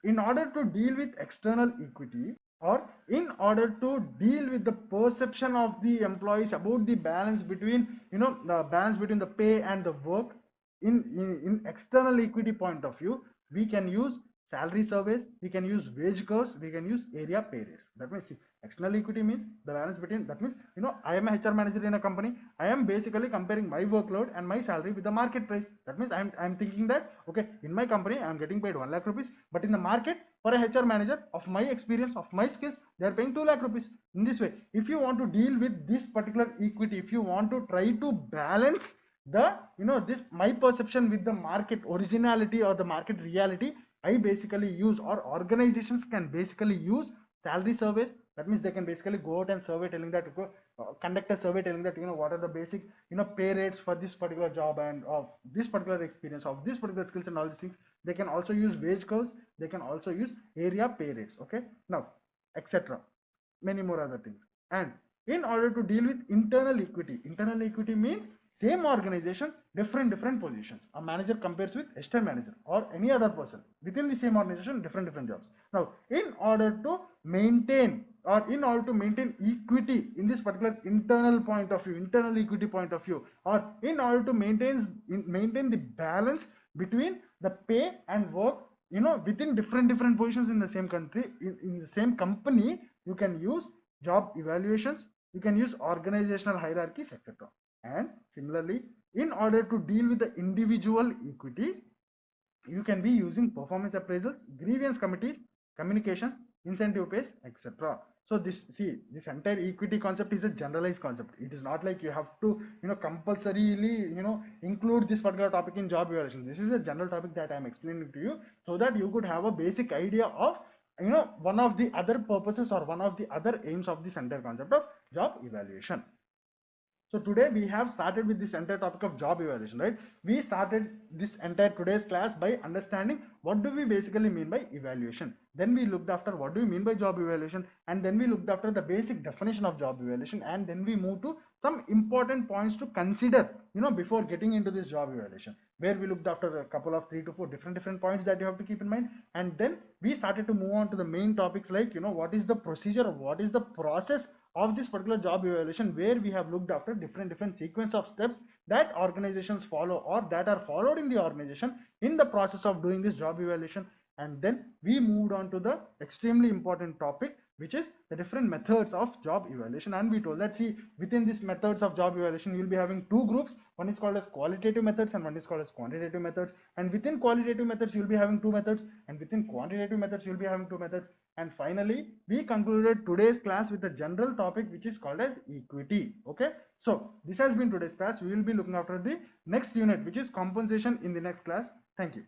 in order to deal with external equity, or in order to deal with the perception of the employees about the balance between, the balance between the pay and the work, in external equity point of view, we can use salary surveys, we can use wage curves, we can use area pay rates. That means, see, external equity means the balance between, that means, I am a HR manager in a company, I am basically comparing my workload and my salary with the market price. That means I'm thinking that, okay, in my company I'm getting paid 1 lakh rupees, but in the market, for a HR manager of my experience, of my skills, they are paying 2 lakh rupees. In this way, if you want to deal with this particular equity, if you want to try to balance the, this my perception with the market originality or the market reality, I basically use, or organizations can basically use salary surveys. That means they can basically go out and survey telling that, conduct a survey telling that, what are the basic, pay rates for this particular job and of this particular experience, of this particular skills and all these things. They can also use wage curves, they can also use area pay rates, okay, now, etc. Many more other things. And in order to deal with internal equity means same organization, different positions. A manager compares with assistant manager or any other person within the same organization, different jobs. Now, in order to maintain, equity in this particular internal point of view, internal equity point of view, or in order to maintain the balance between the pay and work, within different positions in the same country, in the same company, you can use job evaluations, you can use organizational hierarchies, etc. And similarly, in order to deal with the individual equity, you can be using performance appraisals, grievance committees, communications, incentive pays, etc. So this entire equity concept is a generalized concept. It is not like you have to, compulsorily, include this particular topic in job evaluation. This is a general topic that I am explaining to you so that you could have a basic idea of, one of the other purposes or one of the other aims of this entire concept of job evaluation. So today we have started with this entire topic of job evaluation, right? We started this entire today's class by understanding what do we basically mean by evaluation. Then we looked after what do we mean by job evaluation, and then we looked after the basic definition of job evaluation, and then we moved to some important points to consider, before getting into this job evaluation, where we looked after a couple of 3 to 4 different points that you have to keep in mind. And then we started to move on to the main topics like, what is the procedure, what is the process of this particular job evaluation, where we have looked after different sequence of steps that organizations follow or that are followed in the organization in the process of doing this job evaluation. And then we moved on to the extremely important topic, which is the different methods of job evaluation. And we told that, see, within these methods of job evaluation, you'll be having two groups. One is called as qualitative methods and one is called as quantitative methods. And within qualitative methods, you'll be having two methods, and within quantitative methods, you'll be having two methods. And finally, we concluded today's class with a general topic which is called as equity. Okay, so this has been today's class. We will be looking after the next unit, which is compensation, in the next class. Thank you.